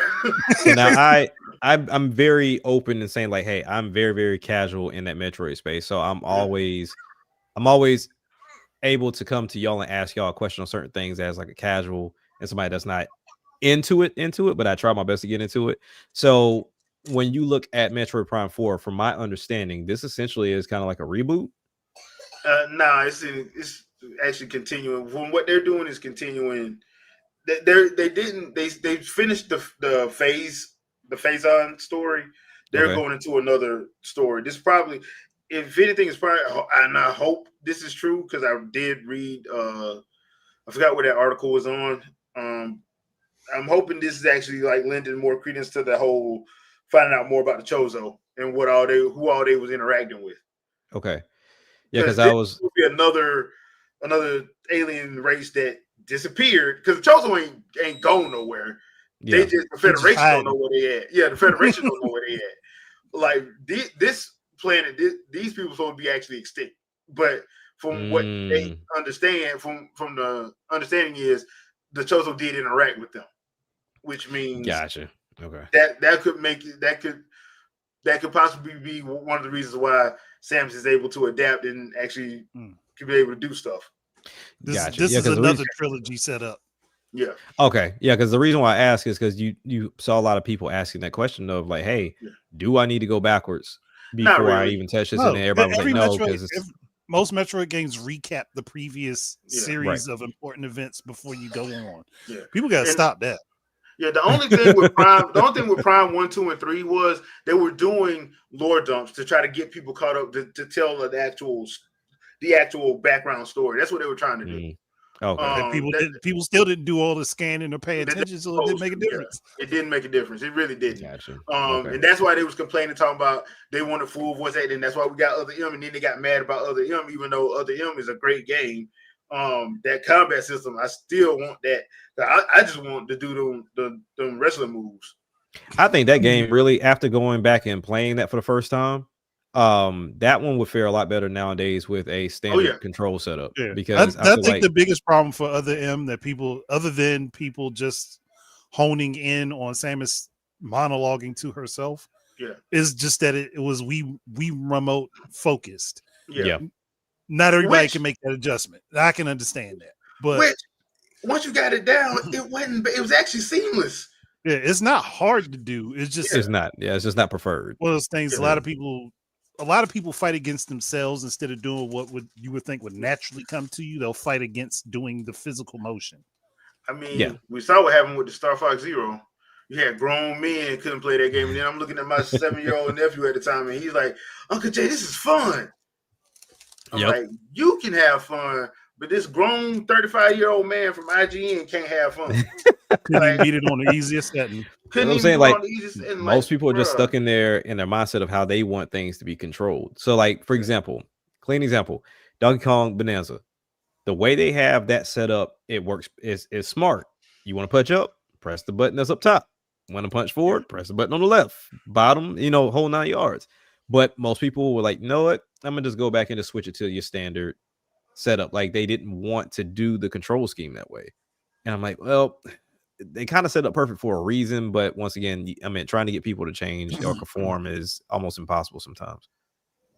So now I'm very open and saying like, hey, I'm very, very casual in that Metroid space. So I'm always able to come to y'all and ask y'all a question on certain things as like a casual and somebody that's not into it, but I try my best to get into it. So when you look at Metroid Prime 4, from my understanding, this essentially is kind of like a reboot. No, it's actually continuing. From what they're doing is continuing. They finished the phase on story. They're going into another story. This probably, if anything, is probably, and I hope this is true because I did read. I forgot where that article was on. I'm hoping this is actually like lending more credence to the whole finding out more about the Chozo and who all they was interacting with. Okay, yeah, because I was be another alien race that disappeared because the Chozo ain't going nowhere. Yeah. They just the Federation don't know where they at. Yeah, the Federation don't know where they at. Like this planet, these people supposed to be actually extinct. But from what they understand, from the understanding is the Chozo did interact with them, which means gotcha. Okay, that could make it that could possibly be one of the reasons why Samus is able to adapt and actually can be able to do stuff. Gotcha. This Yeah, is 'cause the another trilogy set up. Yeah. Okay. Yeah, because the reason why I ask is because you saw a lot of people asking that question of like, hey, do I need to go backwards Not before I really. even touch this? No, And then everybody was like, every no, Metroid, because most Metroid games recap the previous Yeah. series of important events before you go on. Yeah. People got to stop that. Yeah, the only thing with Prime 1, 2, and 3 was they were doing lore dumps to try to get people caught up to tell the actual background story. That's what they were trying to do. Okay. And people still didn't do all the scanning or pay attention, so it didn't make a difference. Yeah, it didn't make a difference. It really didn't. Gotcha. And that's why they was complaining, talking about they wanted full voice acting. That's why we got Other M, and then they got mad about Other M, even though Other M is a great game. That combat system, I still want that. I just want to do the wrestling moves. I think that game really, after going back and playing that for the first time, that one would fare a lot better nowadays with a standard control setup. Yeah. Because I think the biggest problem for Other M that people, other than people just honing in on Samus monologuing to herself, is just that it was we remote focused. Yeah. Not everybody can make that adjustment. I can understand that, but once you got it down, it was actually seamless. Yeah, it's not hard to do. It's just it's not. Yeah, it's just not preferred. One of those things. A lot of people fight against themselves instead of doing what you would think would naturally come to you. They'll fight against doing the physical motion. I mean, we saw what happened with the Star Fox Zero. You had grown men couldn't play that game, and then I'm looking at my 7-year-old nephew at the time, and he's like, "Uncle Jay, this is fun." I'm like, "You can have fun, but this grown 35-year-old man from IGN can't have fun." Couldn't even beat it on the easiest setting. I'm saying, like, most people are just stuck in their mindset of how they want things to be controlled. So, like, for example, clean example, Donkey Kong Bonanza. The way they have that set up, it works is smart. You want to punch up, press the button that's up top. Want to punch forward, press the button on the left, bottom, whole 9 yards. But most people were like, you know what? I'm gonna just go back and just switch it to your standard setup. Like, they didn't want to do the control scheme that way. And I'm like, well, they kind of set up perfect for a reason, but once again, I mean, trying to get people to change or conform is almost impossible sometimes.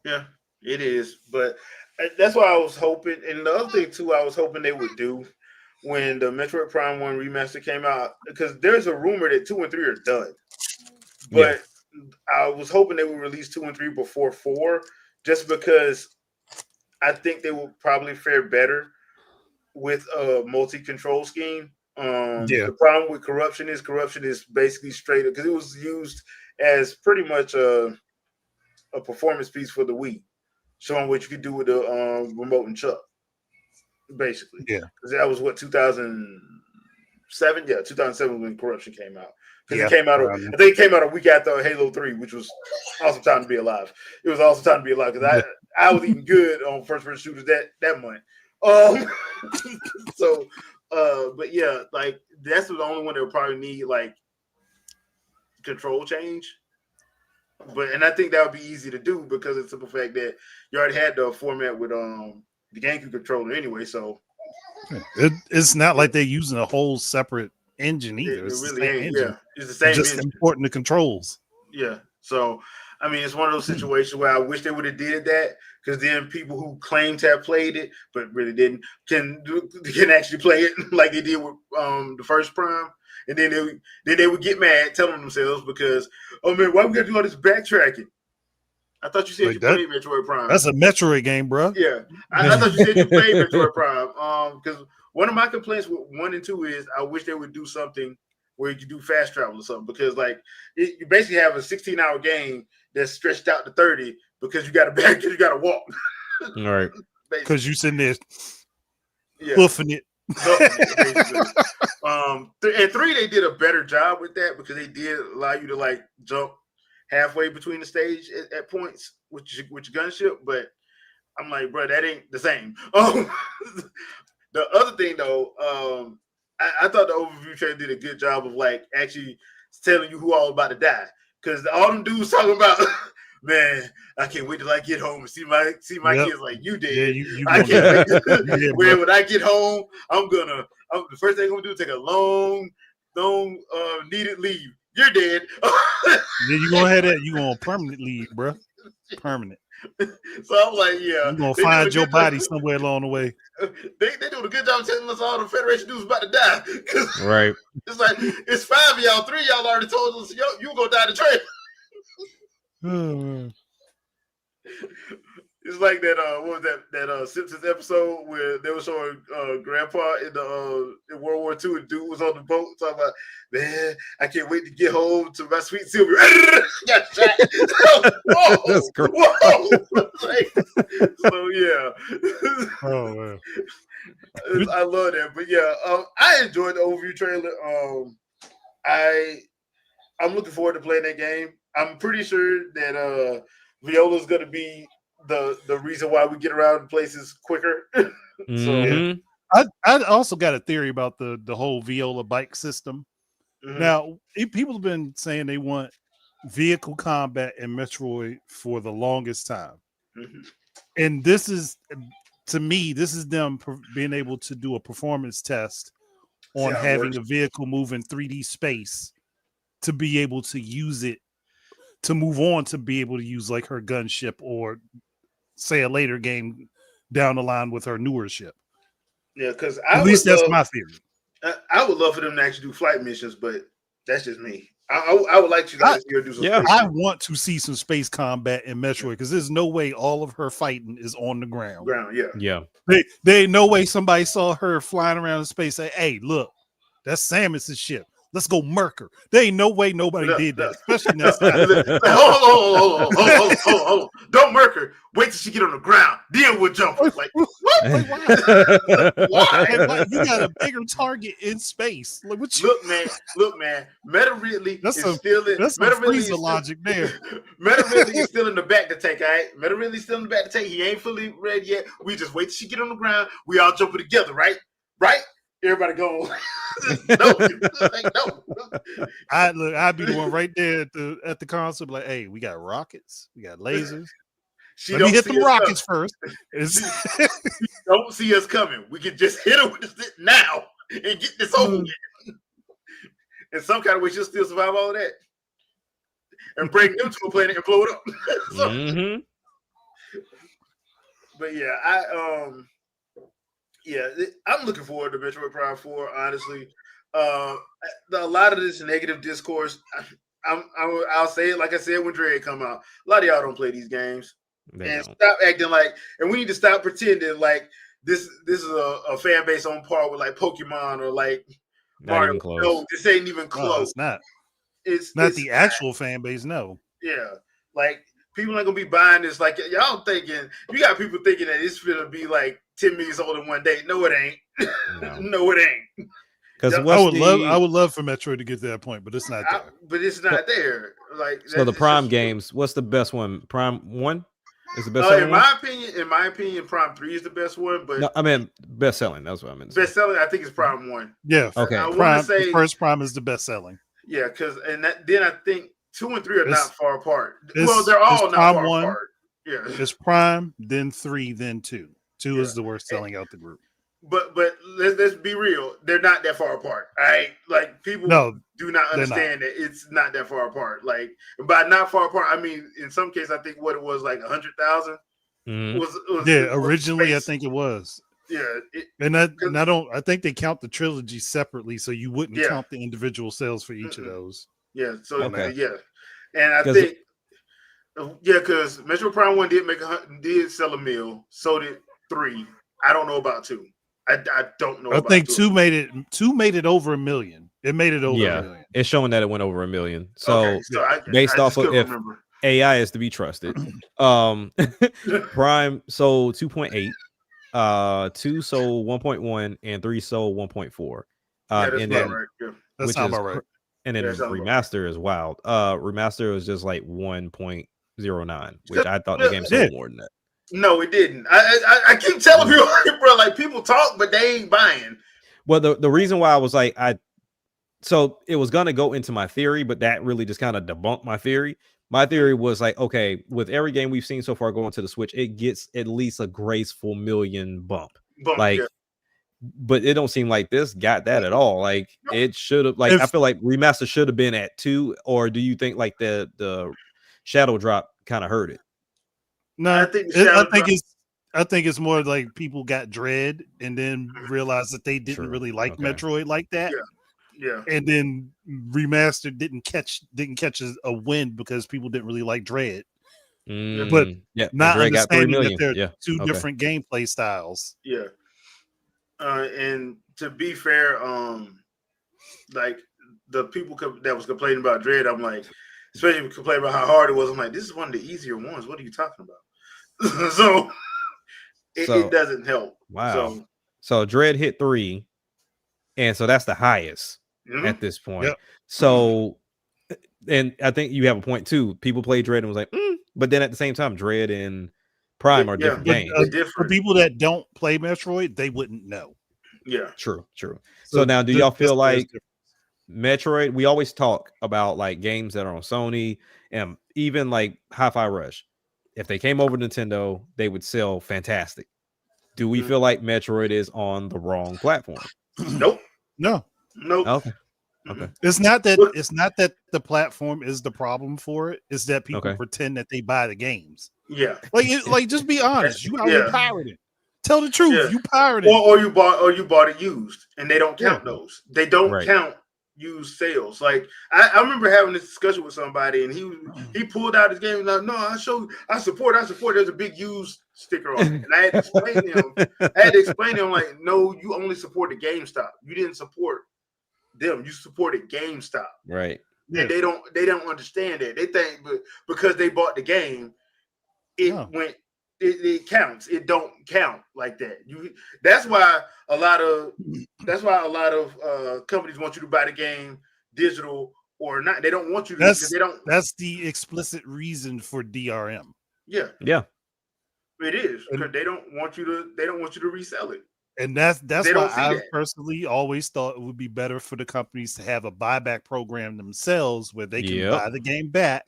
Yeah, it is. But that's why I was hoping, and the other thing too, I was hoping they would do when the Metroid Prime 1 remaster came out, because there's a rumor that 2 and 3 are done. But I was hoping they would release 2 and 3 before 4, just because I think they will probably fare better with a multi-control scheme. The problem with corruption is basically straight up, because it was used as pretty much a performance piece for the Wii, showing what you could do with the remote and chuck, basically. Yeah, because that was what 2007. Yeah, 2007 when corruption came out. Because it came out. I think it came out a week after Halo 3, which was awesome time to be alive. It was awesome time to be alive, because I was eating good on first-person shooters that month. But yeah, like, that's the only one that would probably need like control change. And I think that would be easy to do, because of the simple fact that you already had the format with the GameCube controller anyway. So it's not like they're using a whole separate engine either. It's really ain't. Yeah, it's the same. Just important the controls. Yeah. So I mean, it's one of those situations where I wish they would have did that, because then people who claim to have played it but really didn't can actually play it like they did with the first Prime, and then they would get mad, telling themselves, because, oh man, why we gotta do all this backtracking? I thought you said you played Metroid Prime. That's a Metroid game, bro. Yeah, I thought you said you played Metroid Prime. Because one of my complaints with 1 and 2 is I wish they would do something where you could do fast travel or something, because like you basically have a 16-hour game that's stretched out to 30 because you got to walk. All right. Because you sitting there hoofing it. And 3, they did a better job with that, because they did allow you to like jump halfway between the stage at points with your gunship. But I'm like, bro, that ain't the same. The other thing though, I thought the overview trailer did a good job of like actually telling you who all about to die. Because all them dudes talking about, man, I can't wait till I get home and see my kids like you did. Yeah, I can't wait. When I get home, the first thing I'm gonna do is take a long needed leave. You're dead. Yeah, you gonna have that. You gonna permanent leave, bro. Permanent. So I'm like, yeah, You're gonna they find doing a your good body job- somewhere along the way. They doing a good job telling us all the Federation dudes about to die. 'Cause Right. it's like it's 5 of y'all, 3 of y'all already told us you gonna die in the train. It's like that. What was that Simpsons episode where they were showing Grandpa in the in World War II, and dude was on the boat talking about, man, I can't wait to get home to my sweet Sylvia. Got shot. Whoa, That's great. whoa. Like, so yeah. Oh man. I love that, but yeah, I enjoyed the overview trailer. I'm looking forward to playing that game. I'm pretty sure that Viola's gonna be the reason why we get around places quicker. Mhm. I also got a theory about the whole Viola bike system. Mhm. Now, people have been saying they want vehicle combat in Metroid for the longest time. Mhm. And this is, to me, this is them being able to do a performance test on how it having works. a vehicle move in 3D space to be able to use it to move on to be able to use like her gunship or say a later game down the line with her newer ship. Yeah, because At least that's my theory. I would love for them to actually do flight missions, but that's just me. I would like to do some. Yeah. space I missions. want to see some space combat in Metroid because there's no way all of her fighting is on the ground. Yeah. Yeah. There ain't no way somebody saw her flying around in space. Say, hey, look, that's Samus's ship. Let's go murk her. There ain't no way nobody did that, especially next time. Hold on. Don't murk her. Wait till she get on the ground. Then we'll jump her. Like, what? Wait, why? Why? Hey, like, you got a bigger target in space. Like, what you, Look, man. Meta Ridley that's is some still in. that's some Meta Ridley Frieza logic there. Meta Ridley is still in the back to take. All right, Meta Ridley's still in the back to take. He ain't fully ready yet. We just wait till she get on the ground. We all jumping together, right? Right? Everybody go. No. I'd be the one right there at the console, like, hey, we got rockets, we got lasers. She Let me don't hit see them us rockets coming. first. She don't see us coming. We can just hit her with this now and get this over with. In some kind of way, she'll still survive all of that and bring them to a planet and blow it up. So, Mhm. but yeah, I'm looking forward to Metroid Prime 4. Honestly, a lot of this negative discourse, I'll say it like I said when Dread come out. A lot of y'all don't play these games, They and don't. stop acting like. And we need to stop pretending like this is a fan base on par with like Pokemon or like Not Mario. even close. No, this ain't even No, close. it's not. It's Not the actual fan base. No. Yeah, like people ain't gonna be buying this. Like y'all thinking, you got people thinking that it's gonna be like 10 million sold in one day. No, it ain't. No. No, it ain't. Because Yeah, I would love for Metroid to get to that point, but it's not there. But it's not there. Like So the it's Prime just- games, what's the best one? Prime 1 is the best selling in one? my opinion, Prime 3 is the best one. But No, I mean best selling. That's what I meant. to say. best selling, I think, is Prime 1. Yeah. Okay. I want Prime, to say the first Prime is the best selling. yeah, because then I think 2 and 3 are It's- not far apart. it's- Well, they're all it's not Prime far 1. apart. Yeah, It's Prime, then 3, then 2. 2 is Yeah. the worst selling out the group. but let's be real. They're not that far apart. All right, like people No, do not they're not. understand that it's not that far apart. Like by not far apart, I mean in some cases I think what it was like 100,000 Mhm. was Yeah, was originally I space. think it was. Yeah, And I think they count the trilogy separately, so you wouldn't Yeah. count the individual sales for each of those. yeah. So Okay. yeah, and I 'Cause- think because Metro Prime 1 did sell a mill. So did 3. I don't know about 2. I don't know. I about think 2. 2 made it over 1 million. It made it over Yeah. 1 million. It's showing that it went over 1 million. So Okay, so based I off just of couldn't if remember. AI is to be trusted, Prime sold 2.8, 2 sold 1.1, and 3 sold 1.4. Yeah, that's And about then right. Yeah. That which sounds is about right. and then Yeah, sounds about remaster is wild. Remaster was just like 1.09, which I thought the game sold more than that. No, it didn't. I keep telling people, bro, like people talk, but they ain't buying. Well, the reason why I was like, so it was gonna go into my theory, but that really just kind of debunked my theory. My theory was like, okay, with every game we've seen so far going to the Switch, it gets at least a graceful million bump. Like, Yeah. but it don't seem like this got that at all. Like it should have. Like I feel like remaster should have been at 2. Or do you think like the shadow drop kind of hurt it? No, I think the I think it's more like people got Dread and then realized that they didn't really like Metroid like that. Yeah. And then Remastered didn't catch a win because people didn't really like Dread. But not Dread got 3 understanding that million. they're two different gameplay styles. Yeah. And to be fair, like the people that was complaining about Dread, I'm like, especially complaining about how hard it was. I'm like, this is one of the easier ones. What are you talking about? So it doesn't help. Wow. So Dread hit 3, and so that's the highest at this point. Yep. So, and I think you have a point too. People play Dread and was like, but then at the same time, Dread and Prime are different games. For people that don't play Metroid, they wouldn't know. Yeah, true. So now, do y'all feel like Metroid? We always talk about like games that are on Sony and even like Hi-Fi Rush. If they came over to Nintendo, they would sell fantastic. Do we feel like Metroid is on the wrong platform? Nope. No. Okay. It's not that the platform is the problem for it. It's that people pretend that they buy the games. Yeah. Like just be honest. You out here pirating. Tell the truth. Yeah. You pirated. Or you bought it used, and they don't count those. They don't count used sales. Like I remember having this discussion with somebody, and he pulled out his game and like, no, I support. There's a big used sticker on it, and I had to explain to him, like, no, you only supported GameStop. You didn't support them. You supported GameStop, right? And they don't understand that. They think because they bought the game, it counts. It don't count like that. That's why a lot of companies want you to buy the game digital or not. They don't want you to. That's the explicit reason for DRM. Yeah. It is because they don't want you to resell it. And that's why I personally always thought it would be better for the companies to have a buyback program themselves where they can buy the game back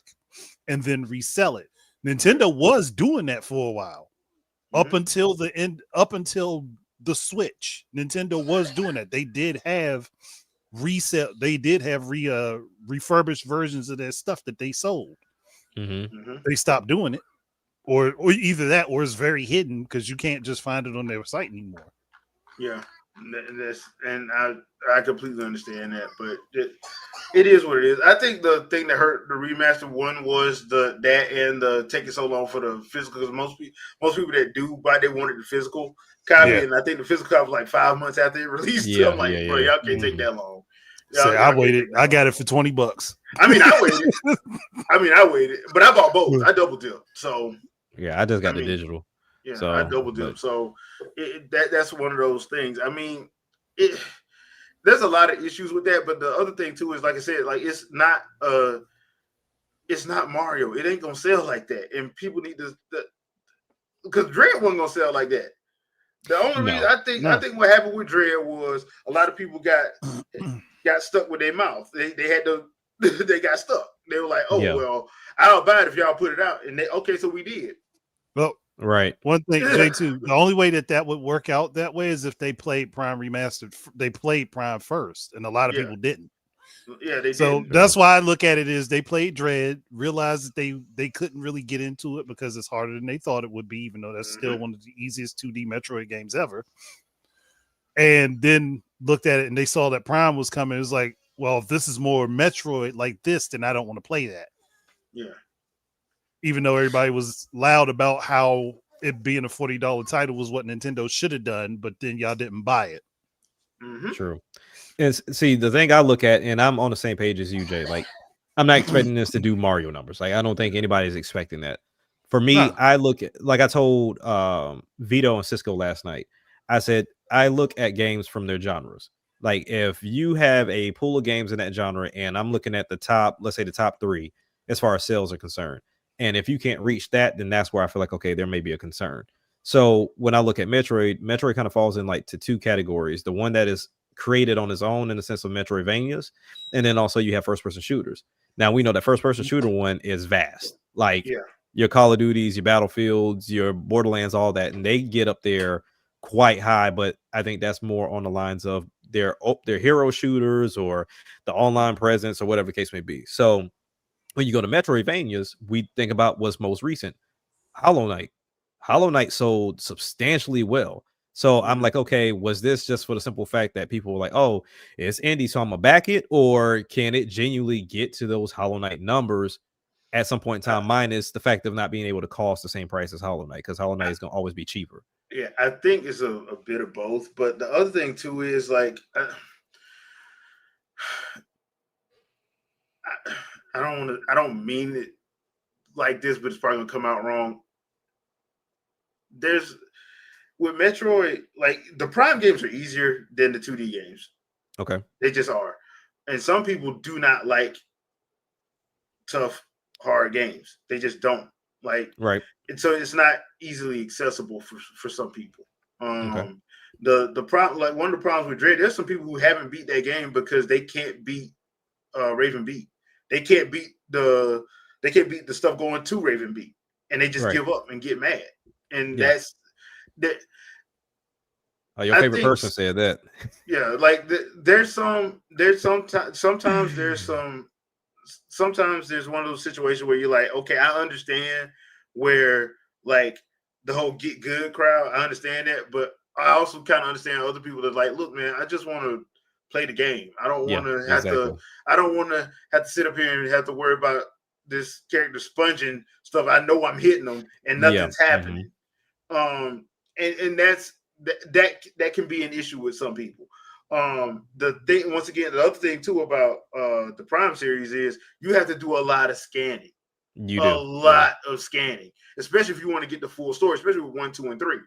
and then resell it. Nintendo was doing that for a while. Up until the Switch. Nintendo was doing that. They did have refurbished versions of their stuff that they sold. They stopped doing it. Or either that or it's very hidden because you can't just find it on their site anymore. Yeah, and I completely understand that, but it is what it is. I think the thing that hurt the remastered one was that and the taking so long for the physical, because most people that do buy, they wanted the physical copy, and I think the physical copy was like 5 months after it released. I'm like, bro, y'all can't take that long. I waited. I got it for $20. I mean, I waited, but I bought both. I double dipped. So yeah, I just got the digital. Yeah, so, I double dip. So that's one of those things. I mean, there's a lot of issues with that. But the other thing too is, like I said, like it's not Mario. It ain't gonna sell like that, and people need to because Dread wasn't gonna sell like that. The only reason I think what happened with Dread was a lot of people got stuck with their mouth. They got stuck. They were like, well, I'll buy it if y'all put it out. And so we did. Well, right. One thing, J2, the only way that would work out that way is if they played Prime Remastered. They played Prime first, and a lot of people didn't. Yeah, they so did. That's why I look at it is they played Dread, realized that they couldn't really get into it because it's harder than they thought it would be, even though that's still one of the easiest 2D Metroid games ever. And then looked at it and they saw that Prime was coming. It was like, well, if this is more Metroid like this, then I don't want to play that. Yeah. Even though everybody was loud about how it being a $40 title was what Nintendo should have done, but then y'all didn't buy it. True. And see, the thing I look at, and I'm on the same page as you, Jay, like I'm not expecting this to do Mario numbers. Like I don't think anybody's expecting that. For me, I look at, like I told Vito and Cisco last night, I said, I look at games from their genres. Like if you have a pool of games in that genre and I'm looking at the top, let's say the top 3 as far as sales are concerned. And if you can't reach that, then that's where I feel like, okay, there may be a concern. So when I look at Metroid kind of falls in like to 2 categories. The one that is created on its own in the sense of Metroidvanias. And then also you have first person shooters. Now we know that first person shooter one is vast. Like your Call of Duties, your Battlefields, your Borderlands, all that. And they get up there quite high, but I think that's more on the lines of their hero shooters or the online presence or whatever the case may be. So when you go to Metroidvanias, we think about what's most recent. Hollow Knight. Hollow Knight sold substantially well. So I'm like, okay, was this just for the simple fact that people were like, oh, it's indie, so I'm gonna back it, or can it genuinely get to those Hollow Knight numbers at some point in time, minus the fact of not being able to cost the same price as Hollow Knight, because Hollow Knight is gonna always be cheaper. Yeah, I think it's a bit of both. But the other thing too is like I don't want to. I don't mean it like this, but it's probably gonna come out wrong. There's with Metroid, like the Prime games are easier than the 2D games. Okay, They just are, and some people do not like tough, hard games. They just don't like. right. And so it's not easily accessible for some people. Okay. The problem, like one of the problems with Dread, there's some people who haven't beat that game because they can't beat Raven Beat. They can't beat the stuff going to Raven Beat, and they just give up and get mad. And that's that. Oh, your favorite person said that. Yeah, like sometimes there's one of those situations where you're like, okay, I understand where like the whole get good crowd, I understand that, but I also kind of understand other people that like, look, man, I just want to play the game. I don't want to have to. I don't want to have to sit up here and have to worry about this character sponging stuff. I know I'm hitting them and nothing's happening. And that's that can be an issue with some people. The thing, once again, the other thing too about the Prime series is you have to do a lot of scanning. You do a lot of scanning, especially if you want to get the full story, especially with 1, 2, and 3.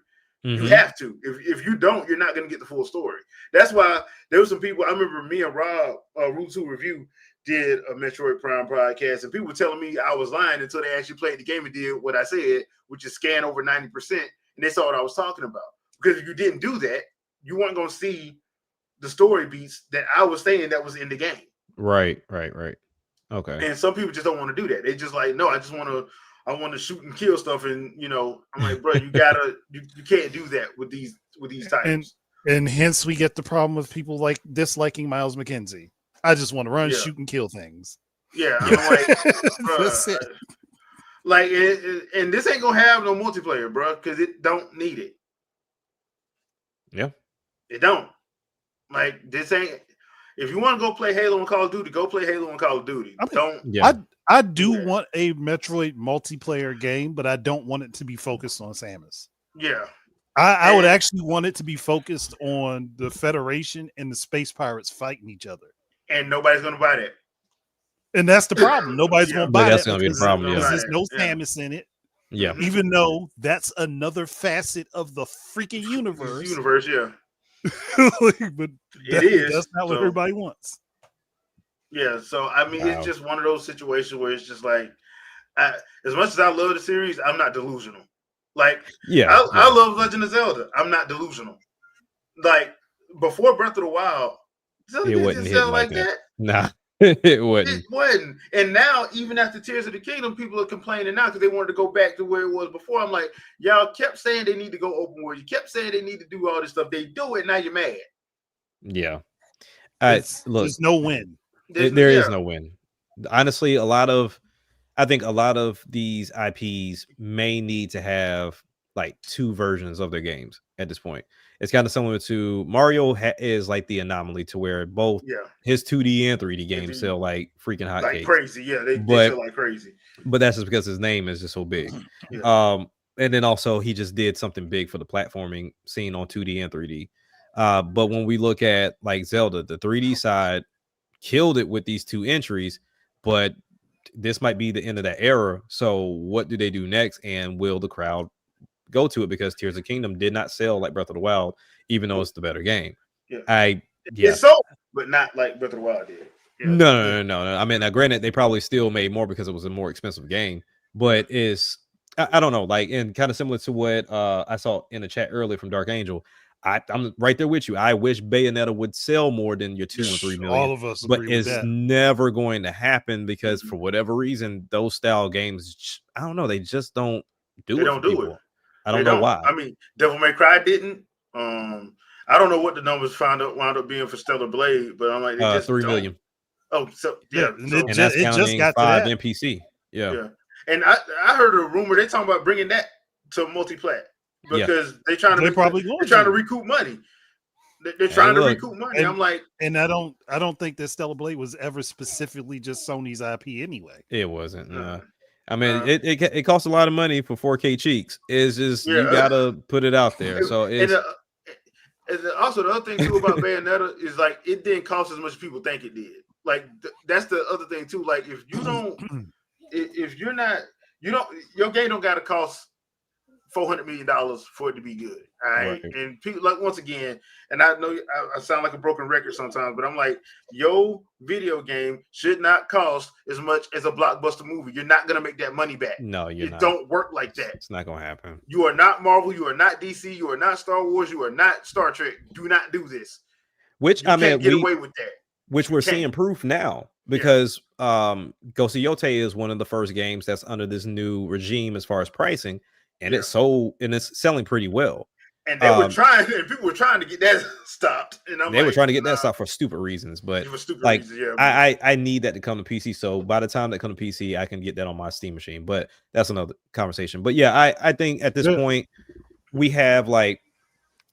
You have to. If you don't, you're not going to get the full story. That's why there were some people. I remember me and Rob, Root 2 Review, did a Metroid Prime podcast, and people were telling me I was lying until they actually played the game and did what I said, which is scan over 90%, and they saw what I was talking about. Because if you didn't do that, you weren't going to see the story beats that I was saying that was in the game. Right. Okay. And some people just don't want to do that. They just like, no, I want to shoot and kill stuff. And I'm like, bro, you can't do that with these titles. And hence we get the problem with people like disliking Miles McKenzie. I just want to run, shoot, and kill things. Yeah, I'm like, that's it. Like, and this ain't gonna have no multiplayer, bro, because it don't need it. Yeah, it don't. Like, this ain't. If you want to go play Halo and Call of Duty, go play Halo and Call of Duty. I do want a Metroid multiplayer game, but I don't want it to be focused on Samus. Yeah. I would actually want it to be focused on the Federation and the Space Pirates fighting each other. And nobody's going to buy that. And that's the problem. Nobody's going to buy that's that. That's going to be the problem, because there's no Samus in it. Yeah. Even though that's another facet of the freaking universe. Yeah. But it is. That's not what everybody wants. Yeah, so I mean, It's just one of those situations where it's just like, as much as I love the series, I'm not delusional. Like, I love Legend of Zelda. I'm not delusional. Like, before Breath of the Wild, Zelda didn't sell like that. Nah, it wasn't. It wasn't. And now, even after Tears of the Kingdom, people are complaining now because they wanted to go back to where it was before. I'm like, y'all kept saying they need to go open world. You kept saying they need to do all this stuff. They do it. Now you're mad. Yeah. Look, there's no win. There is no win. Honestly, I think a lot of these IPs may need to have like 2 versions of their games at this point. It's kind of similar to Mario is like the anomaly to where both his 2D and 3D games sell like freaking hotcakes. Like crazy. Yeah, they sell like crazy. But that's just because his name is just so big. Yeah. And then also he just did something big for the platforming scene on 2D and 3D. But when we look at like Zelda, the 3D side killed it with these 2 entries, but this might be the end of that era. So what do they do next? And will the crowd go to it? Because Tears of the Kingdom did not sell like Breath of the Wild, even though it's the better game. It's sold, but not like Breath of the Wild did. Yeah. No. I mean, now granted, they probably still made more because it was a more expensive game, but I don't know, like, and kind of similar to what I saw in the chat earlier from Dark Angel. I'm right there with you. I wish Bayonetta would sell more than your 2 and 3 million. All of us, but it's never going to happen because for whatever reason, those style games, I don't know, they just don't do it. I don't know why. I mean, Devil May Cry didn't. I don't know what the numbers wound up being for Stellar Blade, but I'm like, they just 3 million. Oh, so yeah, and that's counting 5 NPC. Yeah. And I heard a rumor they talking about bringing that to multi-plat because they're trying to recoup money. They're trying to recoup money. I'm like, and I don't think that Stellar Blade was ever specifically just Sony's IP anyway. It wasn't. No. I mean, it costs a lot of money for 4K cheeks. It's just you gotta put it out there. So it's and also the other thing too about Bayonetta is like it didn't cost as much as people think it did. Like that's the other thing too. Like if you don't, if you're not, you don't, your game don't gotta cost $400 million for it to be good. All right. And people, like, once again, and I know I sound like a broken record sometimes, but I'm like, your video game should not cost as much as a blockbuster movie. You're not gonna make that money back. No, you're not. It don't work like that. It's not gonna happen. You are not Marvel, you are not DC, you are not Star Wars, you are not Star Trek. Do not do this. Which you can't get away with that. Which we're seeing proof now. Because Ghost of Yote is one of the first games that's under this new regime as far as pricing. And it's selling pretty well. And they were trying, and people were trying to get that stopped. And they were trying to get that stopped for stupid reasons. But I need that to come to PC. So by the time that comes to PC, I can get that on my Steam machine. But that's another conversation. But yeah, I think at this point we have like,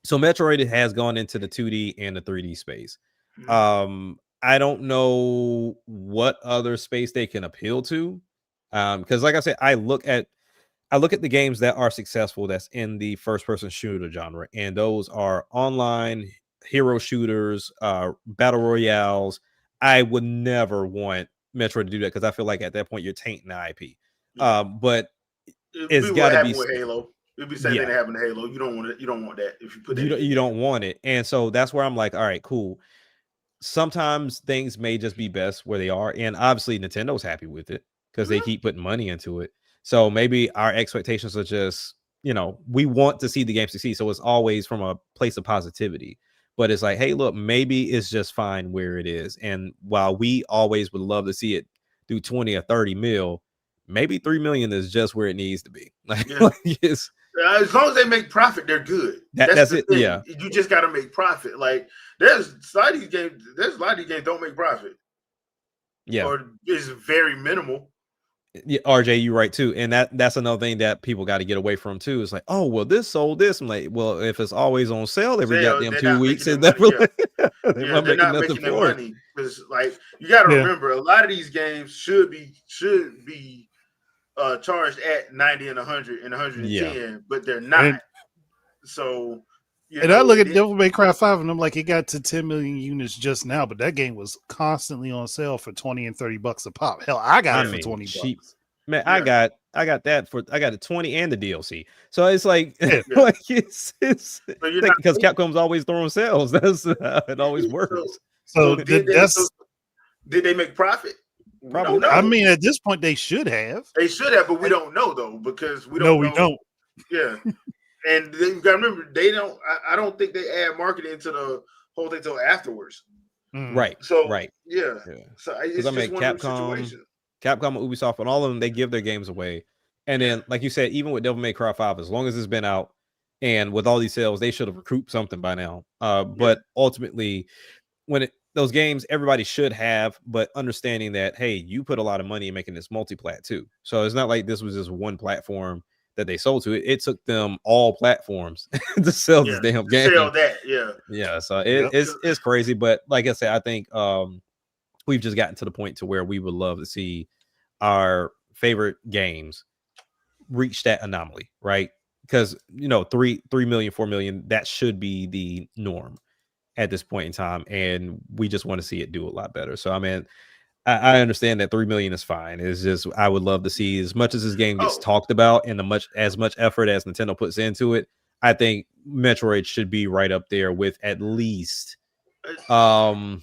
so Metroid has gone into the 2D and the 3D space. I don't know what other space they can appeal to. Because like I said, I look at the games that are successful that's in the first-person shooter genre, and those are online hero shooters, battle royales. I would never want Metroid to do that because I feel like at that point you're tainting the IP. But it's got to be with Halo. It'd be the same thing that happened to Halo. You don't want it. You don't want that. If you put that, you don't want it, and so that's where I'm like, all right, cool. Sometimes things may just be best where they are, and obviously Nintendo's happy with it because they keep putting money into it. So maybe our expectations are just, we want to see the game succeed. So it's always from a place of positivity. But it's like, hey, look, maybe it's just fine where it is. And while we always would love to see it do 20 or 30 mil, maybe 3 million is just where it needs to be. As long as they make profit, they're good. That's it. Thing. Yeah. You just got to make profit. Like there's a lot of these games don't make profit. Yeah. Or it's very minimal. Yeah, RJ, you're right too, and that's another thing that people got to get away from too. It's like, oh well, this sold this. I'm like, well, if it's always on sale every goddamn 2 weeks, they're not making their money because, like, you got to remember, a lot of these games should be charged at 90 and 100 and 110, but they're not. So. I look at Devil May Cry 5 and I'm like, it got to 10 million units just now, but that game was constantly on sale for $20 and $30 a pop. Hell, I got it for $20. Man, I got the 20 and the DLC. So it's like, like it's because Capcom's always throwing sales. That's it always works. So did they make profit? Probably. I mean, at this point, they should have. They should have, but we don't know though because we don't. No, we don't. Yeah. And you got to remember, they don't. I don't think they add marketing into the whole thing until afterwards. Right. So yeah. So it's just Capcom and Ubisoft and all of them, they give their games away. And then, like you said, even with Devil May Cry 5, as long as it's been out and with all these sales, they should have recouped something by now. But ultimately, when those games, everybody should have, but understanding that, hey, you put a lot of money in making this multi-plat too. So it's not like this was just one platform that they sold to. It took them all platforms to sell this damn game. Sell that, yeah. So it's crazy, but like I said, I think we've just gotten to the point to where we would love to see our favorite games reach that anomaly, right? Because 3 million, 4 million, that should be the norm at this point in time, and we just want to see it do a lot better. So I mean, I understand that 3 million is fine. It's just I would love to see, as much as this game gets talked about and as much effort as Nintendo puts into it, I think Metroid should be right up there with at least Kirby.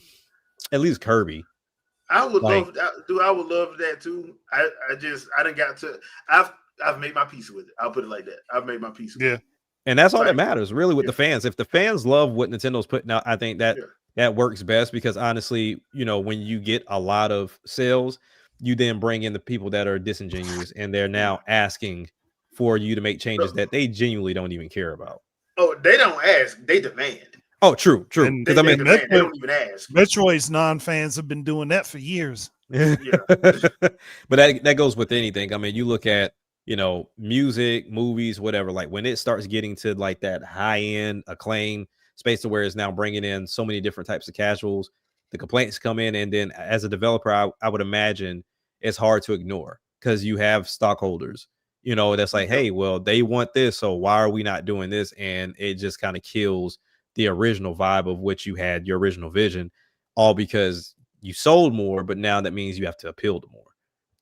I would love that too. I didn't got to. I've made my peace with it. I'll put it like that. I've made my peace with it. And that's all that matters, really, with the fans. If the fans love what Nintendo's putting out, I think that works best because honestly, when you get a lot of sales, you then bring in the people that are disingenuous and they're now asking for you to make changes that they genuinely don't even care about. Oh, they don't ask, they demand. Oh, true. Because they don't even ask. Metroid's non-fans have been doing that for years. But that goes with anything. I mean, you look at, you know, music, movies, whatever. Like when it starts getting to like that high end acclaim space to where it's now bringing in so many different types of casuals, the complaints come in, and then as a developer, I would imagine it's hard to ignore because you have stockholders, you know, that's like, hey, well, they want this, so why are we not doing this? And it just kind of kills the original vibe of which you had your original vision, all because you sold more, but now that means you have to appeal to more,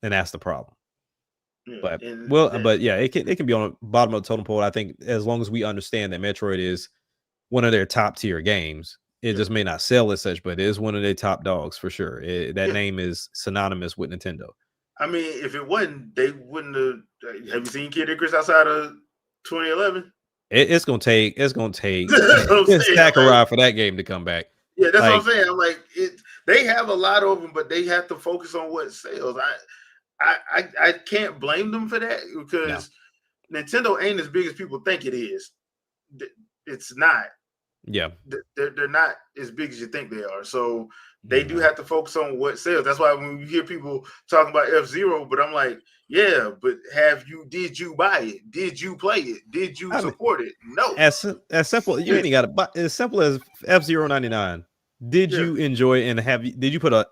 and that's the problem. But but yeah, it can be on the bottom of the totem pole. I think as long as we understand that Metroid is one of their top tier games, it just may not sell as such, but it is one of their top dogs for sure. That name is synonymous with Nintendo. I mean, if it wasn't, they wouldn't have. Have you seen Kid Icarus outside of 2011? It's gonna take Sakurai for that game to come back. Yeah, that's what I'm saying. I'm like, they have a lot of them, but they have to focus on what sells. I can't blame them for that because Nintendo ain't as big as people think it is. It's not. Yeah, they're not as big as you think they are. So they do have to focus on what sells. That's why when you hear people talking about F-Zero, but I'm like, yeah, but did you buy it? Did you play it? Did you support it? No. As simple, you ain't got to buy. As simple as F-Zero 99. Did you enjoy it, and did you put a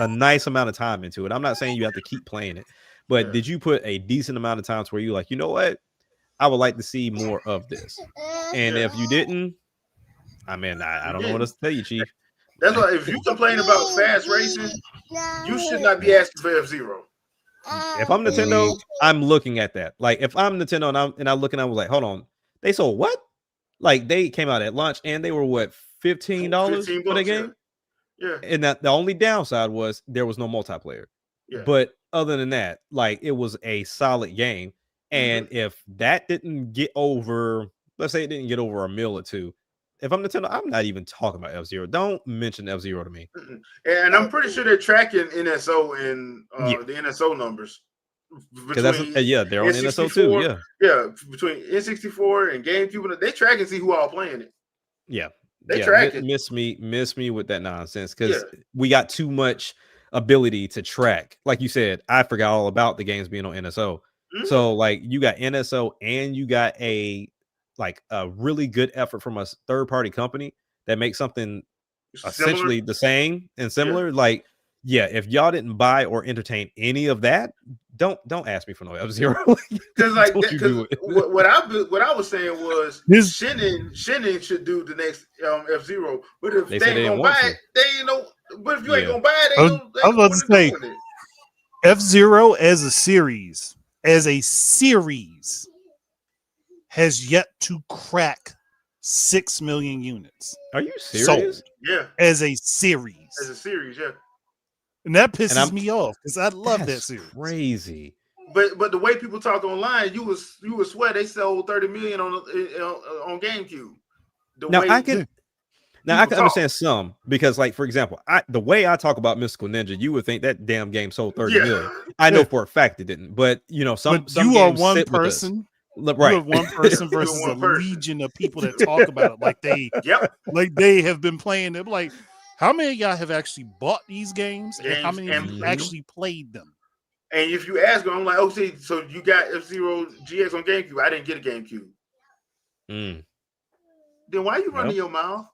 nice amount of time into it? I'm not saying you have to keep playing it, but did you put a decent amount of time to where you like, you know what, I would like to see more of this? And if you didn't, I mean, I don't know what else to tell you, Chief. That's why if you complain about fast racing, you should not be asking for F-Zero. If I'm Nintendo, I'm looking at that. Like if I'm Nintendo and I look and I was like, hold on, they sold what? Like they came out at launch and they were what, $15 for the game? Yeah. And that the only downside was there was no multiplayer. Yeah. But other than that, like it was a solid game. And if that didn't get over, let's say it didn't get over a mil or two, if I'm Nintendo, I'm not even talking about F-Zero. Don't mention F-Zero to me. And I'm pretty sure they're tracking NSO and the NSO numbers. Because they're on NSO too. Yeah, between N64 and GameCube, they track and see who all playing it. Yeah, they track it. Miss me with that nonsense because we got too much ability to track. Like you said, I forgot all about the games being on NSO. So like you got NSO and you got a really good effort from a third-party company that makes something essentially the same and similar. Like, if y'all didn't buy or entertain any of that, don't ask me for no F-Zero. Because what I was saying was Shinin should do the next F-Zero. But if they ain't gonna buy it, they ain't no. But if you ain't gonna buy it, I was about to say F-Zero as a series has yet to crack 6 million units. Are you serious? Sold, as a series. And that pisses me off because I love that series. Crazy. But the way people talk online, you would swear they sold 30 million on GameCube. I can understand some because, like, for example, the way I talk about Mystical Ninja, you would think that damn game sold 30 million. I know for a fact it didn't, but you know, some you are one person. Right. You have one person versus a legion of people that talk about it like they have been playing them. Like, how many of y'all have actually bought these games and how many of you actually played them? And if you ask them, I'm like, okay, so you got F-Zero GX on GameCube. I didn't get a GameCube. Then why are you running your mouth?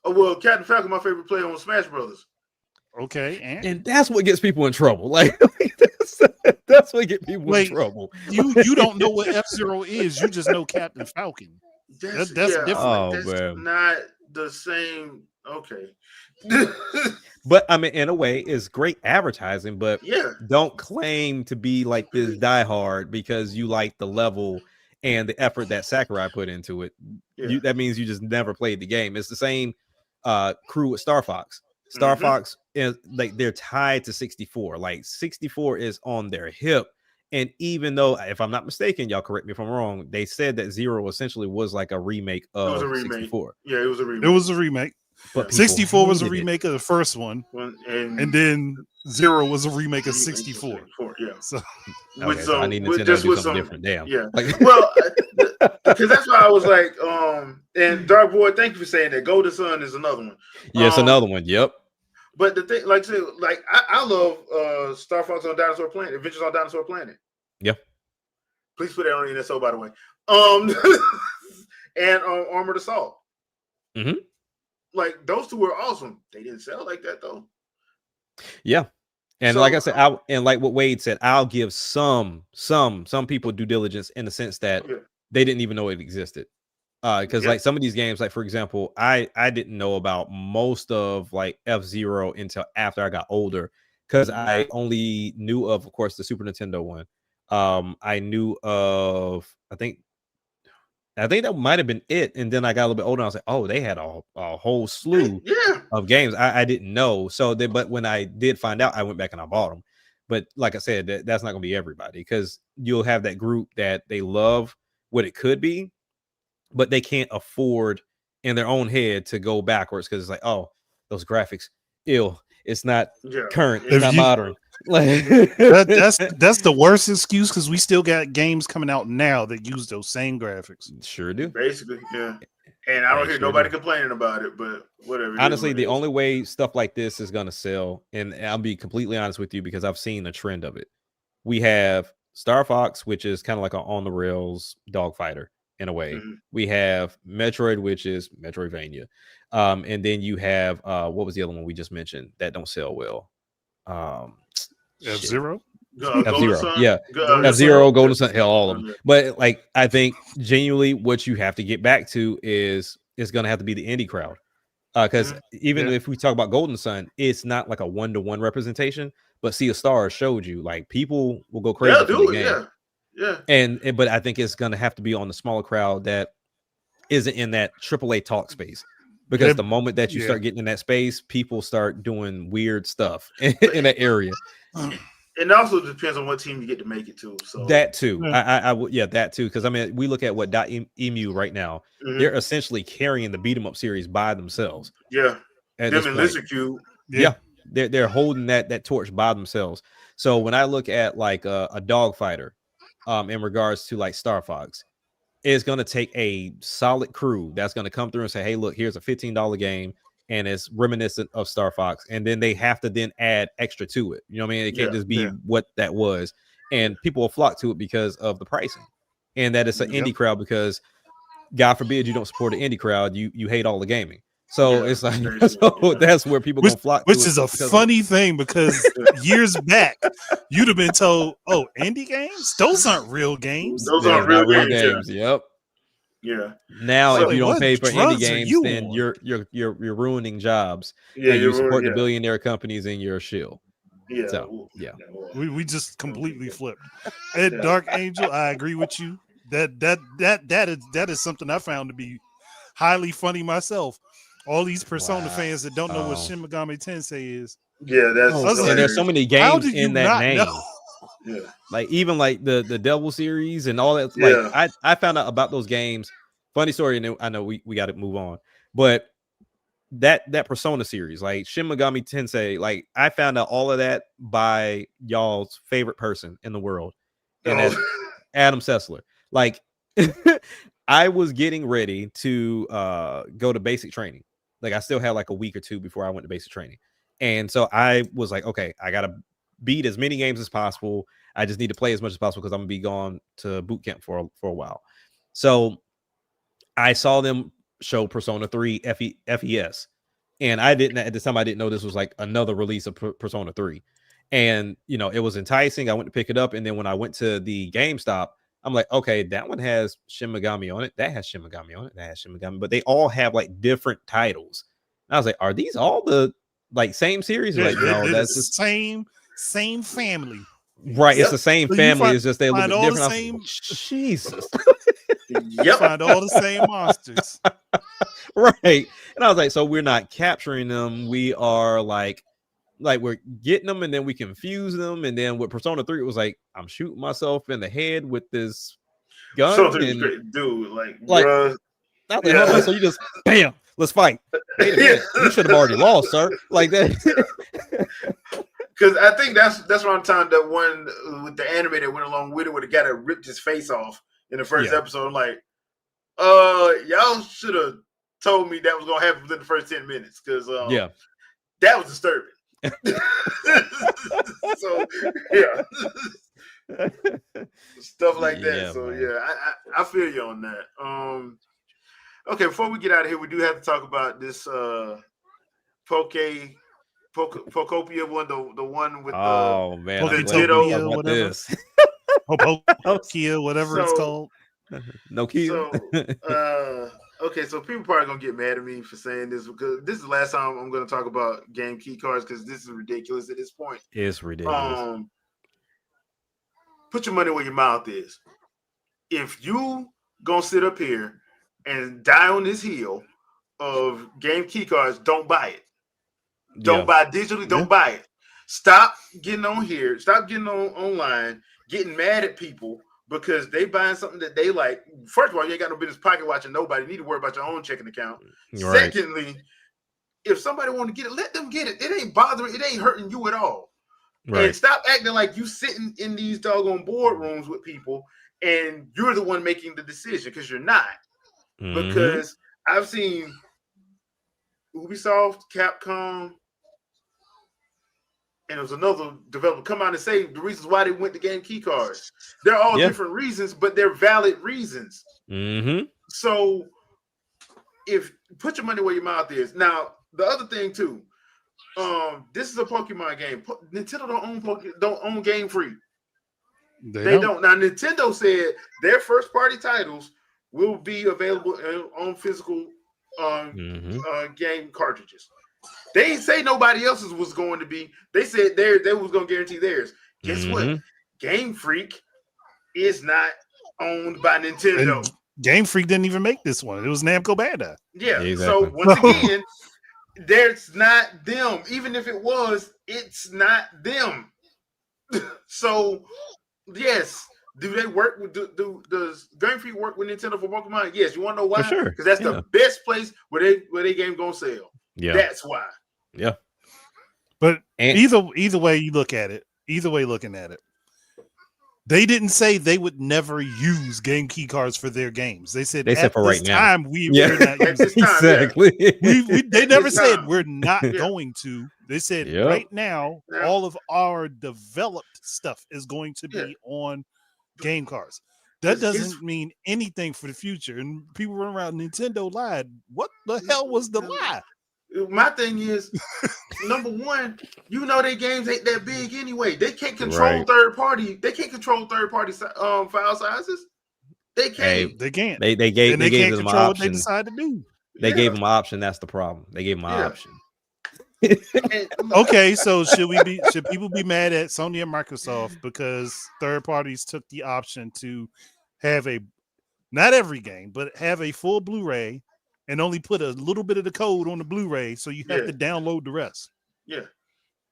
Oh, well, Captain Falcon, my favorite player on Smash Brothers. Okay, and that's what gets people in trouble. Like that's what gets people in trouble. You don't know what F-Zero is. You just know Captain Falcon. That's different. That's not the same. Okay. But I mean, in a way, it's great advertising. But don't claim to be like this diehard because you like the level and the effort that Sakurai put into it. That means you just never played the game. It's the same crew with Star Fox. Star Fox is like they're tied to 64. Like 64 is on their hip. And even though, if I'm not mistaken, y'all correct me if I'm wrong, they said that Zero essentially was like a remake of 64. Yeah, it was a remake. It was a remake. But 64 was a remake of the first one, and then Zero was a remake of 64. So, I need Nintendo to do something different. Damn. Yeah. Well, because that's why I was like, and Dark Boy, thank you for saying that. Golden Sun is another one. Yes, another one. Yep. But the thing, like, I love Star Fox on Dinosaur Planet, Adventures on Dinosaur Planet. Yeah. Please put that on the NSO, by the way. And Armored Assault. Mm-hmm. Like, those two were awesome. They didn't sell like that though. Yeah. And So, like I said, and like what Wade said, I'll give some people due diligence in the sense that they didn't even know it existed. Because like some of these games, like for example, I didn't know about most of like F-Zero until after I got older, because I only knew of course, the Super Nintendo one. I knew of, I think that might have been it. And then I got a little bit older. And I was like, oh, they had a whole slew of games I didn't know. So but when I did find out, I went back and I bought them. But like I said, that's not going to be everybody, because you'll have that group that they love what it could be, but they can't afford in their own head to go backwards, because it's like, oh, those graphics, ill. It's not current. It's not modern. That's the worst excuse, because we still got games coming out now that use those same graphics. Sure do. Basically, yeah. And I don't hear nobody complaining about it, but whatever. Honestly, the only way stuff like this is going to sell, and I'll be completely honest with you because I've seen a trend of it. We have Star Fox, which is kind of like an on the rails dogfighter in a way. Mm-hmm. We have Metroid, which is Metroidvania. And then you have what was the other one we just mentioned that don't sell well? F-Zero? F-Zero, yeah. F-Zero, Golden Sun, hell, all of them. But like, I think genuinely what you have to get back to is going to have to be the indie crowd. Because even if we talk about Golden Sun, it's not like a 1-to-1 representation, but Sea of Stars showed you like people will go crazy for the game. And but I think it's going to have to be on the smaller crowd that isn't in that AAA talk space. Because the moment that you start getting in that space, people start doing weird stuff in that area. It also depends on what team you get to make it to. So that too, I would, that too. Because I mean, we look at what .emu right now; they're essentially carrying the beat 'em up series by themselves. Yeah, them and Lizard Cube. Yeah, they're holding that torch by themselves. So when I look at like a dog fighter, in regards to like Star Fox, it's going to take a solid crew that's going to come through and say, hey, look, here's a $15 game, and it's reminiscent of Star Fox. And then they have to then add extra to it. You know what I mean? It can't just be what that was. And people will flock to it because of the pricing. And that it's an indie crowd, because God forbid you don't support an indie crowd, you hate all the gaming. So it's like, that's where people gonna flock to, which is a funny thing, because years back you'd have been told, oh, indie games, those aren't real games. Those aren't real games. Yep. Yeah. Now, so if you don't pay for indie games, then you're ruining jobs. Yeah, you support the billionaire companies in your shill. Yeah. So we just completely flipped. And Dark Angel, I agree with you. That is something I found to be highly funny myself. All these Persona fans that don't know what Shin Megami Tensei is. Yeah, that's and there's so many games in that name. Know? Yeah, like even like the Devil series and all that. Like I found out about those games. Funny story, and I know we got to move on, but that Persona series, like Shin Megami Tensei, like I found out all of that by y'all's favorite person in the world, and that's Adam Sessler. Like I was getting ready to go to basic training. Like I still had like a week or two before I went to basic training. And so I was like, okay, I got to beat as many games as possible. I just need to play as much as possible because I'm going to be gone to boot camp for a while. So I saw them show Persona 3 FES. And I didn't, at the time, I didn't know this was like another release of Persona 3. And, you know, it was enticing. I went to pick it up. And then when I went to the GameStop, I'm like, okay, that one has Shin Megami on it. That has Shin Megami on it. That has Shin Megami. But they all have like different titles. And I was like, are these all the like same series? Like, no, that's the same family. Right. Yep. It's the same family. It's just they look different. Like, Jesus. You find all the same monsters. Right. And I was like, so we're not capturing them. We are like we're getting them and then we confuse them. And then with Persona 3, it was like, I'm shooting myself in the head with this gun. Dude, like bruh. So you just, bam, let's fight. Wait a minute. You should have already lost, sir. Like that. Because I think that's around the time that one with the anime that went along with it, where the guy that ripped his face off in the first episode. I'm like, y'all should have told me that was going to happen within the first 10 minutes. Because That was disturbing. So yeah, stuff like that. Yeah, So man. yeah, I feel you on that. Okay, before we get out of here, we do have to talk about this Pokopia one, the one with Oh man, I'm glad Ditto. you talk about whatever. this. Kia, whatever it's So- called. No key. So okay, so people probably gonna get mad at me for saying this because this is the last time I'm gonna talk about game key cards because this is ridiculous at this point. It's ridiculous. Put your money where your mouth is. If you gonna sit up here and die on this hill of game key cards, don't buy it. Don't buy it digitally. Don't buy it. Stop getting on here. Stop getting online, getting mad at people because they buying something that they like. First of all, you ain't got no business pocket watching nobody. You need to worry about your own checking account. Right. Secondly, if somebody want to get it, let them get it. It ain't bothering. It ain't hurting you at all. Right. And stop acting like you sitting in these doggone boardrooms with people and you're the one making the decision because you're not. Mhm. Because I've seen Ubisoft, Capcom, and there was another developer come out and say the reasons why they went to game key cards. They're all different reasons, but they're valid reasons. Mm-hmm. So if put your money where your mouth is. Now, the other thing too, this is a Pokemon game. Nintendo don't own Game Freak. They don't. Now, Nintendo said their first party titles will be available on physical game cartridges. They didn't say nobody else's was going to be. They said they was going to guarantee theirs. Guess what? Game Freak is not owned by Nintendo. And Game Freak didn't even make this one. It was Namco Bandai. Yeah. Exactly. So once again, there's not them. Even if it was, it's not them. So yes. Do they work with does Game Freak work with Nintendo for Pokemon? Yes. You want to know why? For sure. Because that's the best place where they game gonna sell. Yeah. That's why. Yeah. But And either way you look at it, either way looking at it, they didn't say they would never use game key cards for their games. They said at for this right now. time we're not At this using time, exactly. they never This said time. we're not going to. They said right now all of our developed stuff is going to be on game cards. That doesn't mean anything for the future. And people run around Nintendo lied. What the hell was the lie? My thing is, number one, you know their games ain't that big anyway. They can't control third party. They can't control third party file sizes. They can't. They can't. They gave can't them an control what they option. decide to do. They gave them an option. That's the problem. They gave them an option. Okay, so should people be mad at Sony and Microsoft because third parties took the option to have not every game, but have a full Blu-ray and only put a little bit of the code on the Blu-ray, so you have to download the rest? Yeah.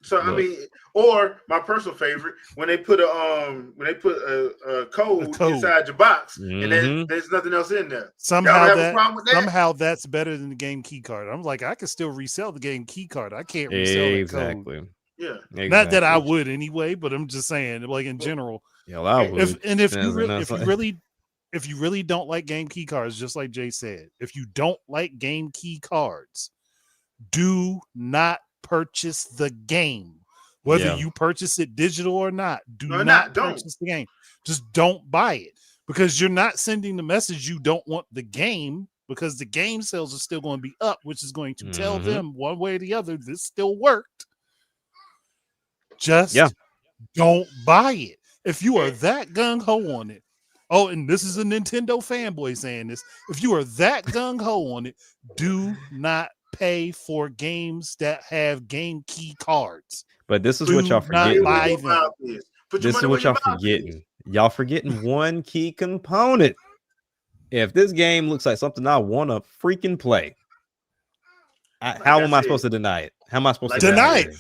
So I mean, or my personal favorite, when they put a code inside your box and there's nothing else in there. Somehow that? That's better than the game key card. I'm like, I can still resell the game key card. I can't resell the code. Yeah. Exactly. Not that I would anyway, but I'm just saying, like in general. Yeah, well, I would. If you really don't like game key cards, just like Jay said, if you don't like game key cards, do not purchase the game. Whether you purchase it digital or not, don't purchase the game. Just don't buy it, because you're not sending the message you don't want the game, because the game sales are still going to be up, which is going to tell them one way or the other this still worked. Just don't buy it. If you are that gung-ho on it, oh, and this is a Nintendo fanboy saying this, if you are that gung-ho on it, do not pay for games that have game key cards. But this is what y'all forgetting. This is what y'all forgetting. Y'all forgetting one key component. If this game looks like something I want to freaking play, how am I supposed to deny it? How am I supposed to deny it?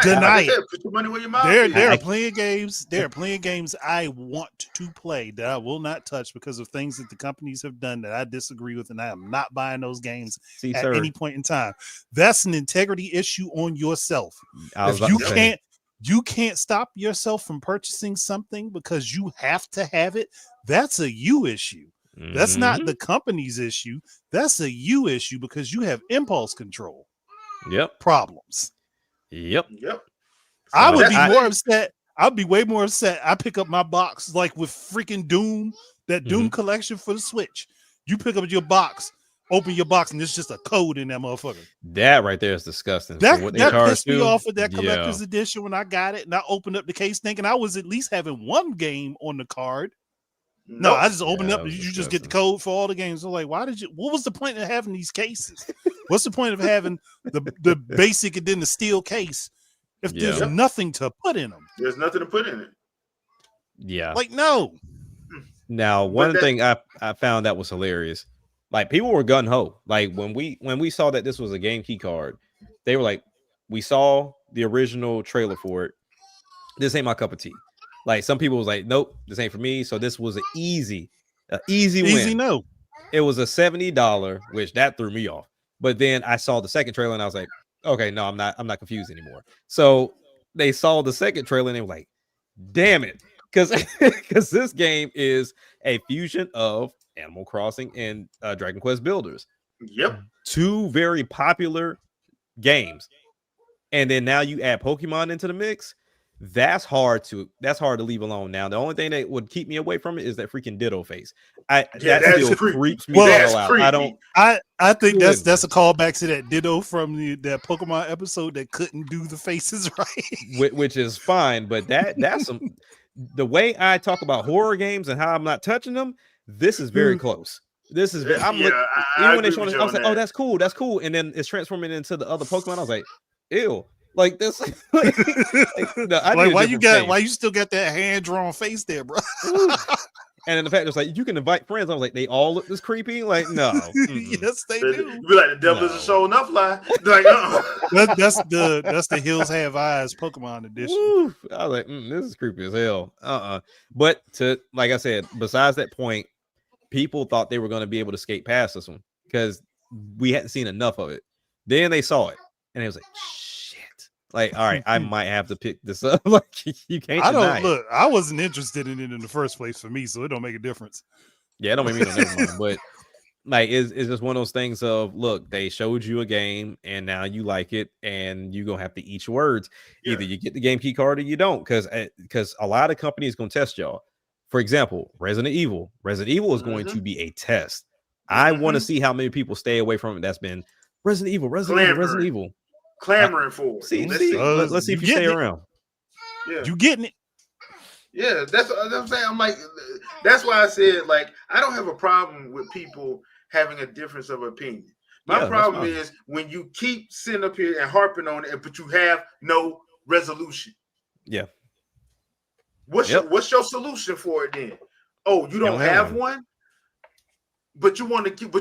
Deny it. Put your money where your mouth There are plenty of games. There are plenty of games I want to play that I will not touch because of things that the companies have done that I disagree with, and I am not buying those games at any point in time. That's an integrity issue on yourself. If you can't stop yourself from purchasing something because you have to have it, that's a you issue. That's not the company's issue. That's a you issue because you have impulse control. Yep. Problems. Yep. I would be that's- more upset. I'd be way more upset. I pick up my box like with freaking Doom, that Doom collection for the Switch. You pick up your box, open your box, and it's just a code in that motherfucker. That right there is disgusting. That, what they that charge pissed me too, off with that collector's edition when I got it, and I opened up the case thinking I was at least having one game on the card. No, Nope. I just opened Yeah, up. that You was just get the disgusting. code for all the games. So like, why did you? What was the point of having these cases? What's the point of having the basic and then the steel case if there's Yeah. nothing to put in them? There's nothing to put in it. Yeah. Like, no. Now, one thing I found that was hilarious, like people were gun ho. Like when we saw that this was a game key card, they were like, we saw the original trailer for it. This ain't my cup of tea. Like some people was like, nope, this ain't for me. So this was an easy win. Easy no. It was a $70, which that threw me off. But then I saw the second trailer and I was like, okay, no, I'm not confused anymore. So they saw the second trailer and they were like, damn it. Because this game is a fusion of Animal Crossing and Dragon Quest Builders. Yep. Two very popular games. And then now you add Pokemon into the mix. That's hard to leave alone. Now the only thing that would keep me away from it is that freaking Ditto face. That still creeps me the hell out. I don't. I think that's a callback to that Ditto from that Pokemon episode that couldn't do the faces right, which is fine, but that's some the way I talk about horror games and how I'm not touching them. This is very close. This is very, even when they showed it, I was like, oh, that's cool, and then it's transforming into the other Pokemon. I was like, ew. Like this, why you still got that hand drawn face there, bro? And then the fact it's like you can invite friends. I was like, they all look this creepy. Like, no, yes, they do. Be like the devil isn't showing enough lie. Like, that's the Hills Have Eyes Pokemon edition. Woo. I was like, this is creepy as hell. But like I said, besides that point, people thought they were going to be able to skate past this one because we hadn't seen enough of it. Then they saw it, and it was like, like, all right, I might have to pick this up. Like, you can't. I wasn't interested in it in the first place for me, so it don't make a difference. Yeah, it don't make me no difference. But like, it's just one of those things of look, they showed you a game, and now you like it, and you gonna have to eat your words. Yeah. Either you get the game key card or you don't, because a lot of companies gonna test y'all. For example, Resident Evil. Resident Evil is going to be a test. I want to see how many people stay away from it. That's been Resident Evil. Clamoring for it. Let's see if you stay around. Yeah, you getting it? Yeah, that's what I'm saying. I'm like, that's why I said like I don't have a problem with people having a difference of opinion. My problem is when you keep sitting up here and harping on it, but you have no resolution. Yeah. What's your solution for it then? Oh, you don't have one, but you want to keep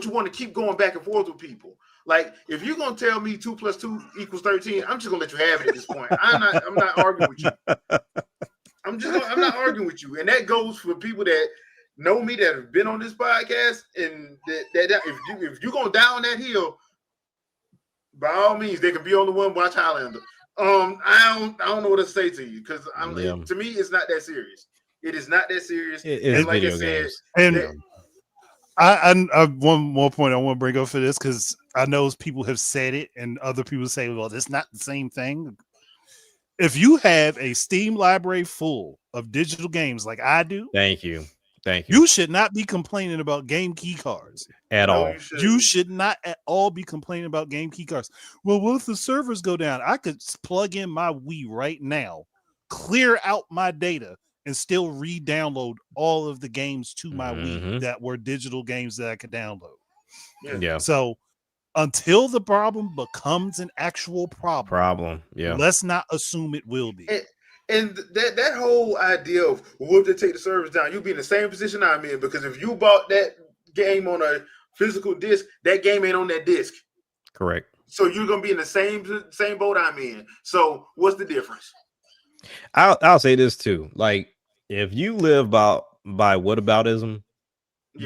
going back and forth with people. Like, if you're gonna tell me 2 + 2 = 13, I'm just gonna let you have it at this point. I'm not arguing with you. I'm not arguing with you, and that goes for people that know me that have been on this podcast, and that if you're gonna down that hill, by all means, they can be on the one. Watch Highlander. I don't know what to say to you because to me, it's not that serious. It is not that serious. It's like video I said, games. And I one more point I want to bring up for this because I know people have said it and other people say, well, it's not the same thing. If you have a Steam library full of digital games like I do, thank you. You should not be complaining about game key cards at all. You should not at all be complaining about game key cards. Well, what if the servers go down? I could plug in my Wii right now, clear out my data, and still re-download all of the games to my Wii that were digital games that I could download. Yeah. So until the problem becomes an actual problem, let's not assume it will be. And that whole idea of what if they take the servers down, you'll be in the same position I'm in, because if you bought that game on a physical disc, that game ain't on that disc. Correct. So you're gonna be in the same boat I'm in. So what's the difference? I'll say this too. Like, if you live by whataboutism,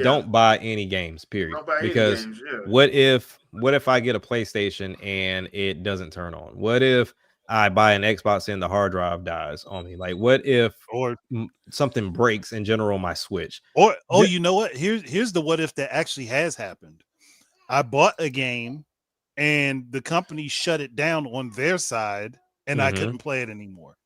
don't buy any games, period. Because what if I get a PlayStation and it doesn't turn on? What if I buy an Xbox and the hard drive dies on me? Like, what if something breaks in general on my Switch? You know what? Here's the what if that actually has happened. I bought a game and the company shut it down on their side and I couldn't play it anymore.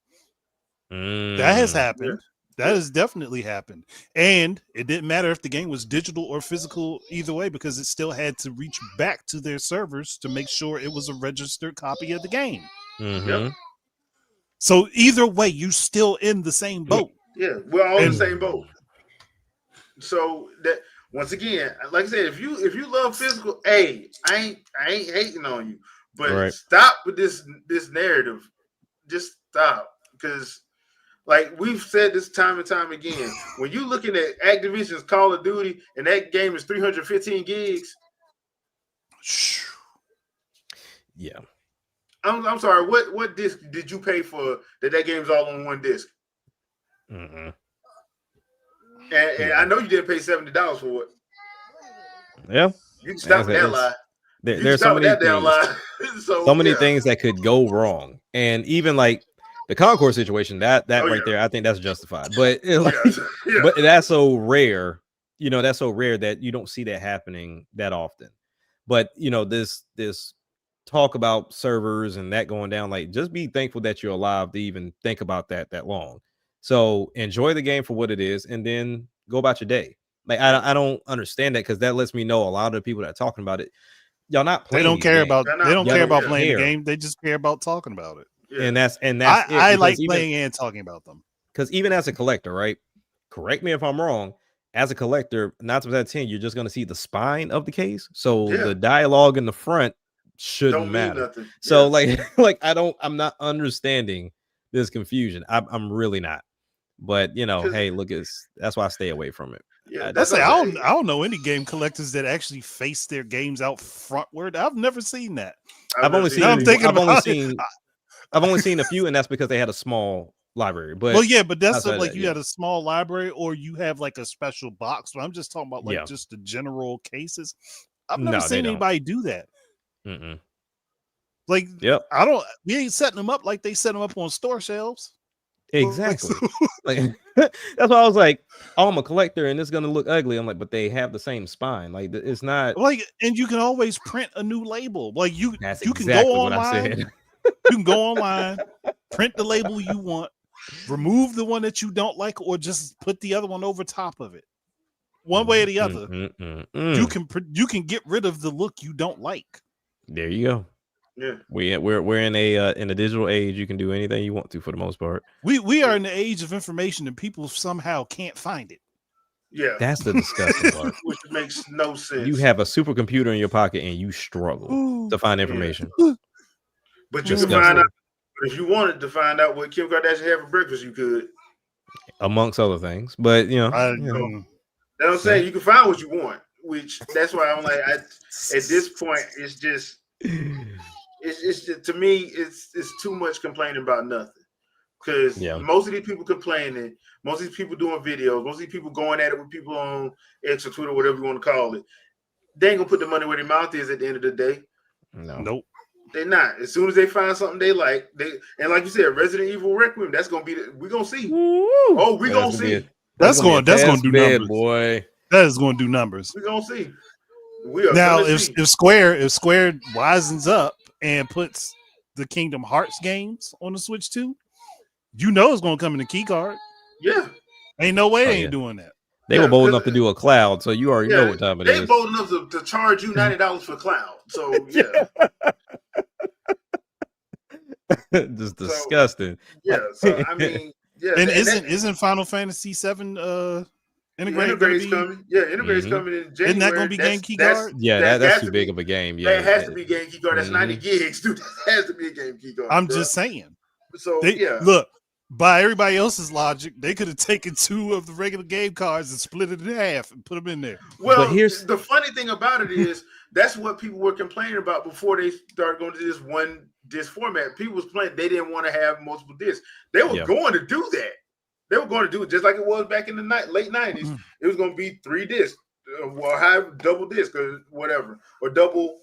That has happened. That has definitely happened. And it didn't matter if the game was digital or physical either way, because it still had to reach back to their servers to make sure it was a registered copy of the game. Yep. So either way, you still in the same boat. Yeah, we're all in the same boat. So that once again, like I said, if you love physical, hey, I ain't hating on you, but stop with this narrative. Just stop, because like we've said this time and time again, when you looking at Activision's Call of Duty and that game is 315 gigs. Yeah. I'm sorry. What disc did you pay for that game's all on one disc? And I know you didn't pay $70 for it. Yeah. You can stop with that lie. There's so many things. So many things that could go wrong, and even like the Concord situation, that right there, I think that's justified. But but that's so rare. You know, that's so rare that you don't see that happening that often. But you know, this talk about servers and that going down, like just be thankful that you're alive to even think about that long. So enjoy the game for what it is, and then go about your day. Like I don't understand that, because that lets me know a lot of the people that are talking about it, y'all not playing. They don't care about playing care. the game. They just care about talking about it. Yeah. And that's I like playing and talking about them. Because even as a collector, right? Correct me if I'm wrong. As a collector, 9 times out of 10, you're just going to see the spine of the case. So the dialogue in the front shouldn't matter. So like I'm not understanding this confusion. I'm really not. But you know, hey, look, that's why I stay away from it. Yeah, I don't know any game collectors that actually face their games out frontward. I've never seen that. I've only seen a few, and that's because they had a small library. But but that's like you had a small library, or you have like a special box. But I'm just talking about like just the general cases. I've never seen anybody do that. Like, we ain't setting them up like they set them up on store shelves. Exactly. Like that's why I was like, oh, I'm a collector and it's gonna look ugly. I'm like, but they have the same spine. Like it's not like, and you can always print a new label. Like you can exactly go online. You can go online, print the label you want, remove the one that you don't like, or just put the other one over top of it. One way or the other. You can get rid of the look you don't like. There you go. Yeah, we're in a digital age. You can do anything you want to for the most part. We are in the age of information, and people somehow can't find it. Yeah, that's the disgusting part. Which makes no sense. You have a supercomputer in your pocket, and you struggle to find information. But you can find out if you wanted to find out what Kim Kardashian had for breakfast. You could, amongst other things. But you know, that's what I'm saying. You can find what you want, which that's why I'm like, at this point, it's just. It's just, to me, it's too much complaining about nothing. Because most of these people complaining, most of these people doing videos, most of these people going at it with people on X or Twitter, whatever you want to call it, they ain't gonna put the money where their mouth is at the end of the day. Nope. They're not. As soon as they find something they like, and like you said, Resident Evil Requiem, that's gonna be we're gonna see. Oh, we're gonna see. That's gonna do numbers, boy. That is gonna do numbers. We're gonna see. Now, if Square wisens up and puts the Kingdom Hearts games on the Switch too, you know it's gonna come in the key card. Yeah, ain't no way they ain't doing that. They were bold enough to do a cloud, so you already know what time it is. They bold enough to charge you $90 for cloud. So yeah, just disgusting. So I mean, and isn't Final Fantasy VII Integrate's coming. Yeah, Integrate's coming in January. Isn't that going to be game key card? Yeah, that's too big of a game. Yeah, that has to be game key card. That's 90 gigs, dude. That has to be a game key card. I'm just saying. So look, by everybody else's logic, they could have taken 2 of the regular game cards and split it in half and put them in there. Well, here's the funny thing about it is that's what people were complaining about before they started going to this one disc format. People was complaining they didn't want to have multiple discs. They were going to do that. They were going to do it just like it was back in the late 90s. It was going to be 3 discs, or have double disc or whatever, or double,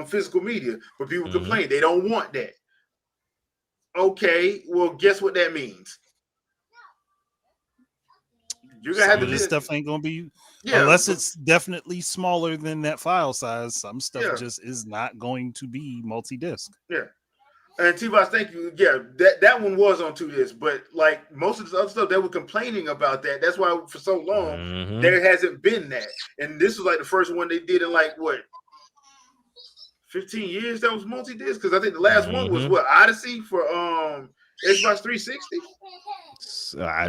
physical media. But people complain they don't want that. Okay, well, guess what that means? You're gonna have this stuff ain't gonna be unless it's definitely smaller than that file size. Some stuff just is not going to be multi-disc. Yeah. And T-Boss, thank you. Yeah, that one was on 2 discs, but like most of the other stuff, they were complaining about that. That's why for so long there hasn't been that. And this was like the first one they did in like what 15 years that was multi-disc, because I think the last one was what, Odyssey for Xbox 360.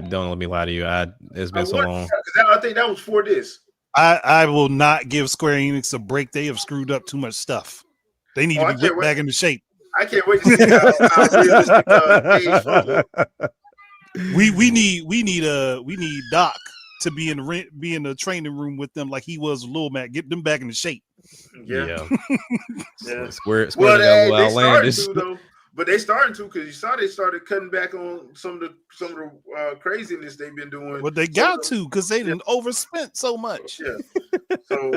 Don't let me lie to you. It's been so long. I think that was 4 discs. I will not give Square Enix a break. They have screwed up too much stuff. They need to be whipped back into shape. I can't wait to see how realistic Age will look. We need Doc to be in the training room with them like he was Lil Mac. Get them back into shape. Yeah. Square they started to though, but they starting to, because you saw they started cutting back on some of the craziness they've been doing. But they got to, because they didn't overspent so much. Yeah. So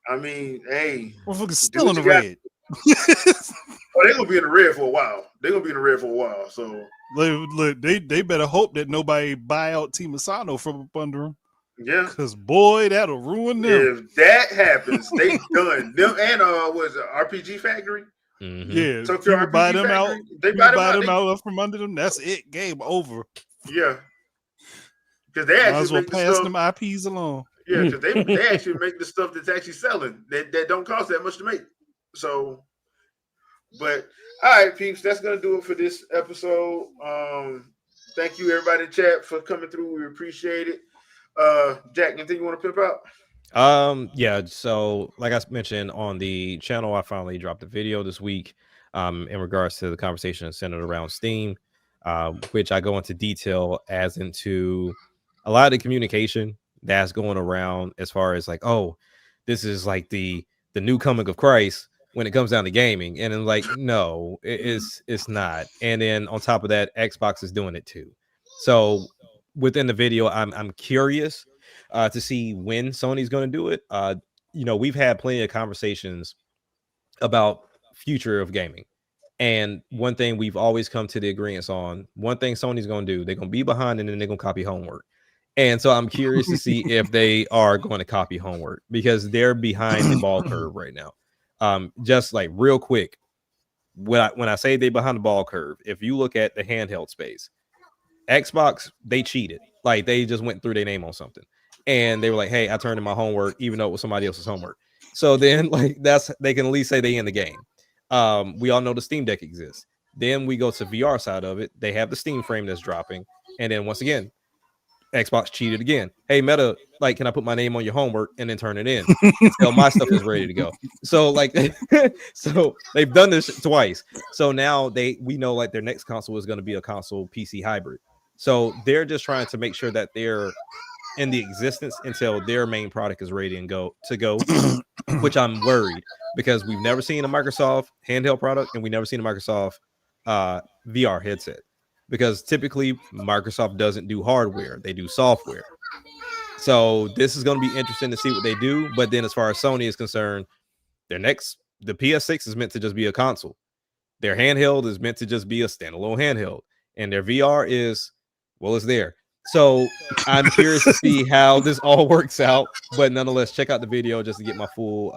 I mean, hey, we're still in the red. They're gonna be in the red for a while. So look, they better hope that nobody buy out Team Asano from up under them. Yeah, because boy, that'll ruin them. If that happens, they done. Them and was it RPG Factory? Yeah, so you buy them out. They buy them out from under them. That's it. Game over. Yeah, because they actually as well pass them IPs along. Yeah, because they actually make the stuff that's actually selling that don't cost that much to make. So, but all right, peeps, that's gonna do it for this episode. Thank you everybody in chat for coming through. We appreciate it. Jack, anything you want to pimp out? Yeah, so like I mentioned on the channel, I finally dropped a video this week in regards to the conversation centered around Steam, which I go into detail as into a lot of the communication that's going around as far as like, oh, this is like the new coming of Christ when it comes down to gaming. And then like, no, it's not. And then on top of that, Xbox is doing it too. So within the video, I'm curious to see when Sony's going to do it. We've had plenty of conversations about future of gaming. And one thing we've always come to the agreement on, one thing Sony's going to do, they're going to be behind and then they're going to copy homework. And so I'm curious to see if they are going to copy homework, because they're behind the ball curve right now. Just like real quick, when I say they behind the ball curve, if you look at the handheld space, Xbox, they cheated. Like they just went through their name on something. And they were like, hey, I turned in my homework, even though it was somebody else's homework. So then like they can at least say they in the game. We all know the Steam Deck exists. Then we go to VR side of it. They have the Steam frame that's dropping. And then once again, Xbox cheated again. Hey, Meta, like, can I put my name on your homework and then turn it in until my stuff is ready to go? So like, so they've done this twice. So now we know like their next console is going to be a console PC hybrid. So they're just trying to make sure that they're in the existence until their main product is ready and go, which I'm worried, because we've never seen a Microsoft handheld product and we never seen a Microsoft VR headset. Because typically Microsoft doesn't do hardware, they do software. So this is going to be interesting to see what they do. But then as far as Sony is concerned, the PS6 is meant to just be a console. Their handheld is meant to just be a standalone handheld. And their VR is, well, it's there. So I'm curious to see how this all works out. But nonetheless, check out the video just to get my full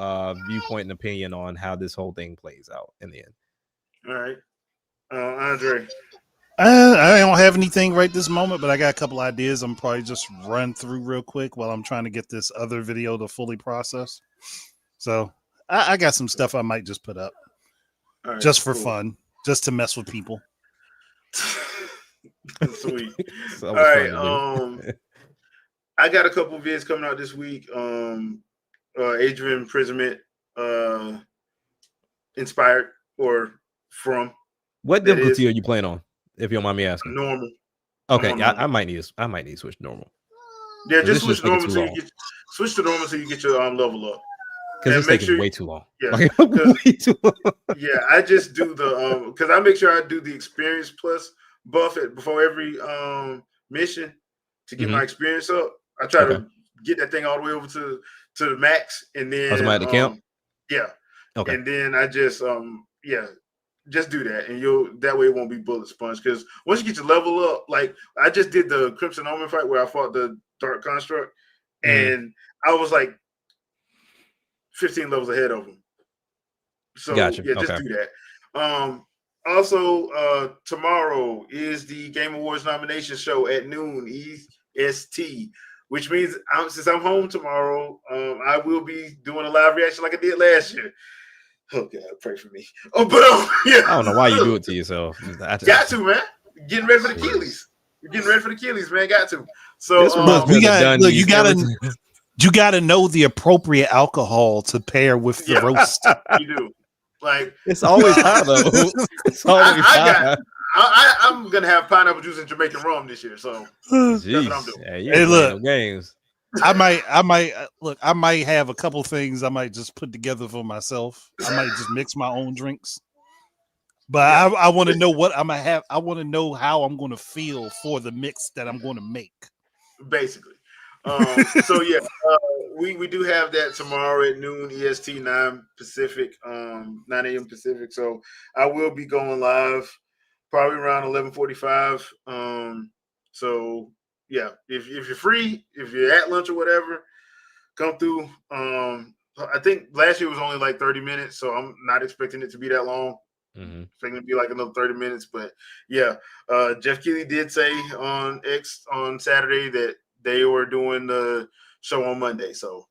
viewpoint and opinion on how this whole thing plays out in the end. All right. Andre. I don't have anything right this moment, but I got a couple ideas. I'm probably just run through real quick while I'm trying to get this other video to fully process. So I got some stuff I might just put up just for fun, just to mess with people. Sweet. All right. I got a couple of vids coming out this week. Age of Imprisonment inspired or from. What difficulty are you playing on? If you don't mind me asking. Normal. Okay, I might need to switch to normal. Yeah, just switch to normal so you get your level up. Because it's taking way too long. Yeah, like, way too long. Yeah, I just do the because I make sure I do the experience plus buff it before every mission to get my experience up. I try to get that thing all the way over to the max, and then somebody at the camp. Yeah. Okay. And then I just just do that, and that way it won't be bullet sponge. Because once you get your level up, like I just did the Crimson Omen fight where I fought the Dark Construct, and I was like 15 levels ahead of him. So gotcha. yeah, just do that. Also, tomorrow is the Game Awards nomination show at noon EST, which means since I'm home tomorrow, I will be doing a live reaction like I did last year. Oh God, pray for me. Oh, but yeah, I don't know why you do it to yourself. got to, man. Getting ready for the Achilles. We're getting ready for the Achilles, man. Got to. So This reminds me we of the got Dundee look. You got to know the appropriate alcohol to pair with the roast. You do. Like It's always high though. It's always high. I'm gonna have pineapple juice and Jamaican rum this year. So Jeez. that's what I'm doing. Yeah, you Hey, ain't look. playing no games. I might have a couple things I might just put together for myself. I might just mix my own drinks. But I want to know what I'm gonna have. I want to know how I'm going to feel for the mix that I'm going to make. Basically. So yeah, we do have that tomorrow at noon EST, 9 Pacific, 9 a.m. Pacific. So I will be going live probably around 11:45. So yeah, if you're free, if you're at lunch or whatever, come through. I think last year was only like 30 minutes, so I'm not expecting it to be that long. Mm-hmm. Expecting it to be like another 30 minutes, but yeah, Jeff Keighley did say on X on Saturday that they were doing the show on Monday. So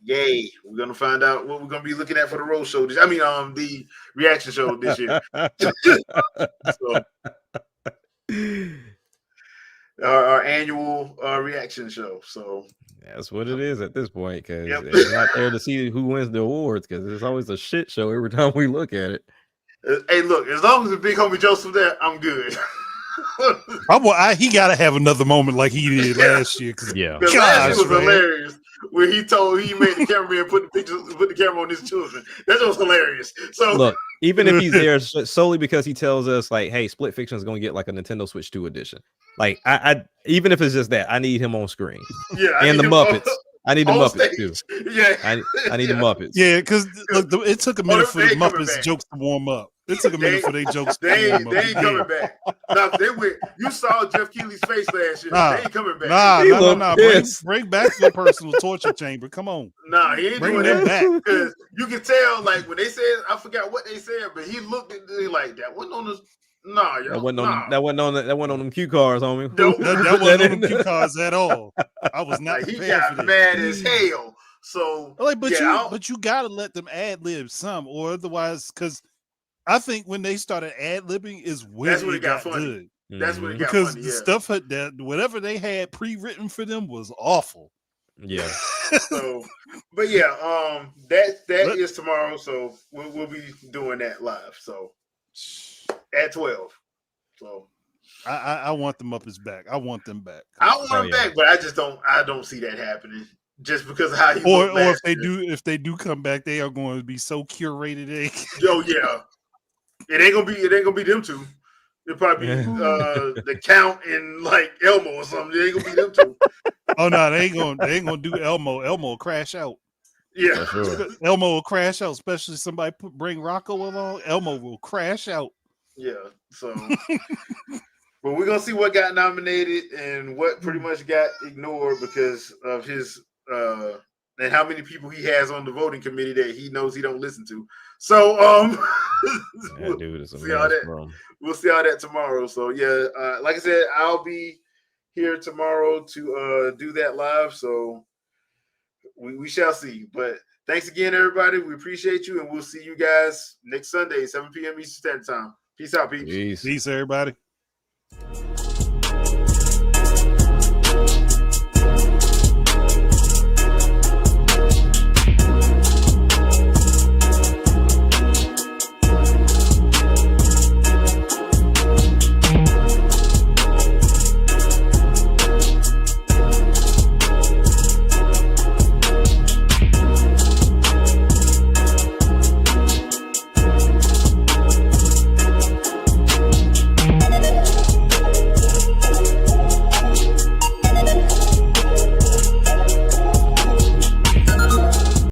yay, we're gonna find out what we're gonna be looking at for the road show. The reaction show this year. So, our annual reaction show. So that's what it is at this point, because it's not there to see who wins the awards, because it's always a shit show every time we look at it. Hey, look, as long as the big homie Joseph there, I'm good. He got to have another moment like he did last year. Yeah, because last year was hilarious. Where he made the cameraman put the camera on his children. That was hilarious. So look, even if he's there solely because he tells us like, "Hey, Split Fiction is going to get like a Nintendo Switch 2 edition," like I even if it's just that, I need him on screen. Yeah, and the Muppets. I need the Muppets stage. too. Yeah, I need the Muppets. Yeah, because look, it took a minute for the Muppets jokes to warm up. It took a minute for their jokes to warm up. They ain't coming back. Now, you saw Jeff Keighley's face last year. They ain't coming back. Nah. Bring back the personal torture chamber. Come on. Nah, he ain't bring doing them that. back. Because you can tell, like, when they said, I forgot what they said, but he looked at it like that. Wasn't on this. Nah, yo. That wasn't on them cue cards, homie. That wasn't on them cue cards at all. I was not like, prepared for he got this. mad as hell. So, but you gotta let them ad lib some, or otherwise, because I think when they started ad libbing is when it got funny. Good. That's when it got because funny. The stuff that whatever they had pre-written for them was awful. Yeah. So, but yeah, that is tomorrow. So we'll be doing that live. So at 12. So I want the Muppets back. I want them back. I want them back, but I don't see that happening. Just because of how he or if they do come back, they are going to be so curated. Oh yeah, it ain't gonna be them two. It'll probably be the Count and like Elmo or something. It ain't gonna be them two. Oh no, they ain't gonna do Elmo. Elmo will crash out. Yeah, sure. Elmo will crash out, especially somebody bring Rocco along. Elmo will crash out. Yeah, so. But we're gonna see what got nominated and what pretty much got ignored because of his and how many people he has on the voting committee that he knows he don't listen to. So that dude is we'll see how that tomorrow. So yeah, like I said, I'll be here tomorrow to do that live. So we shall see. But thanks again, everybody. We appreciate you, and we'll see you guys next Sunday, 7 p.m. Eastern Standard Time. Peace out, peeps. Peace, everybody.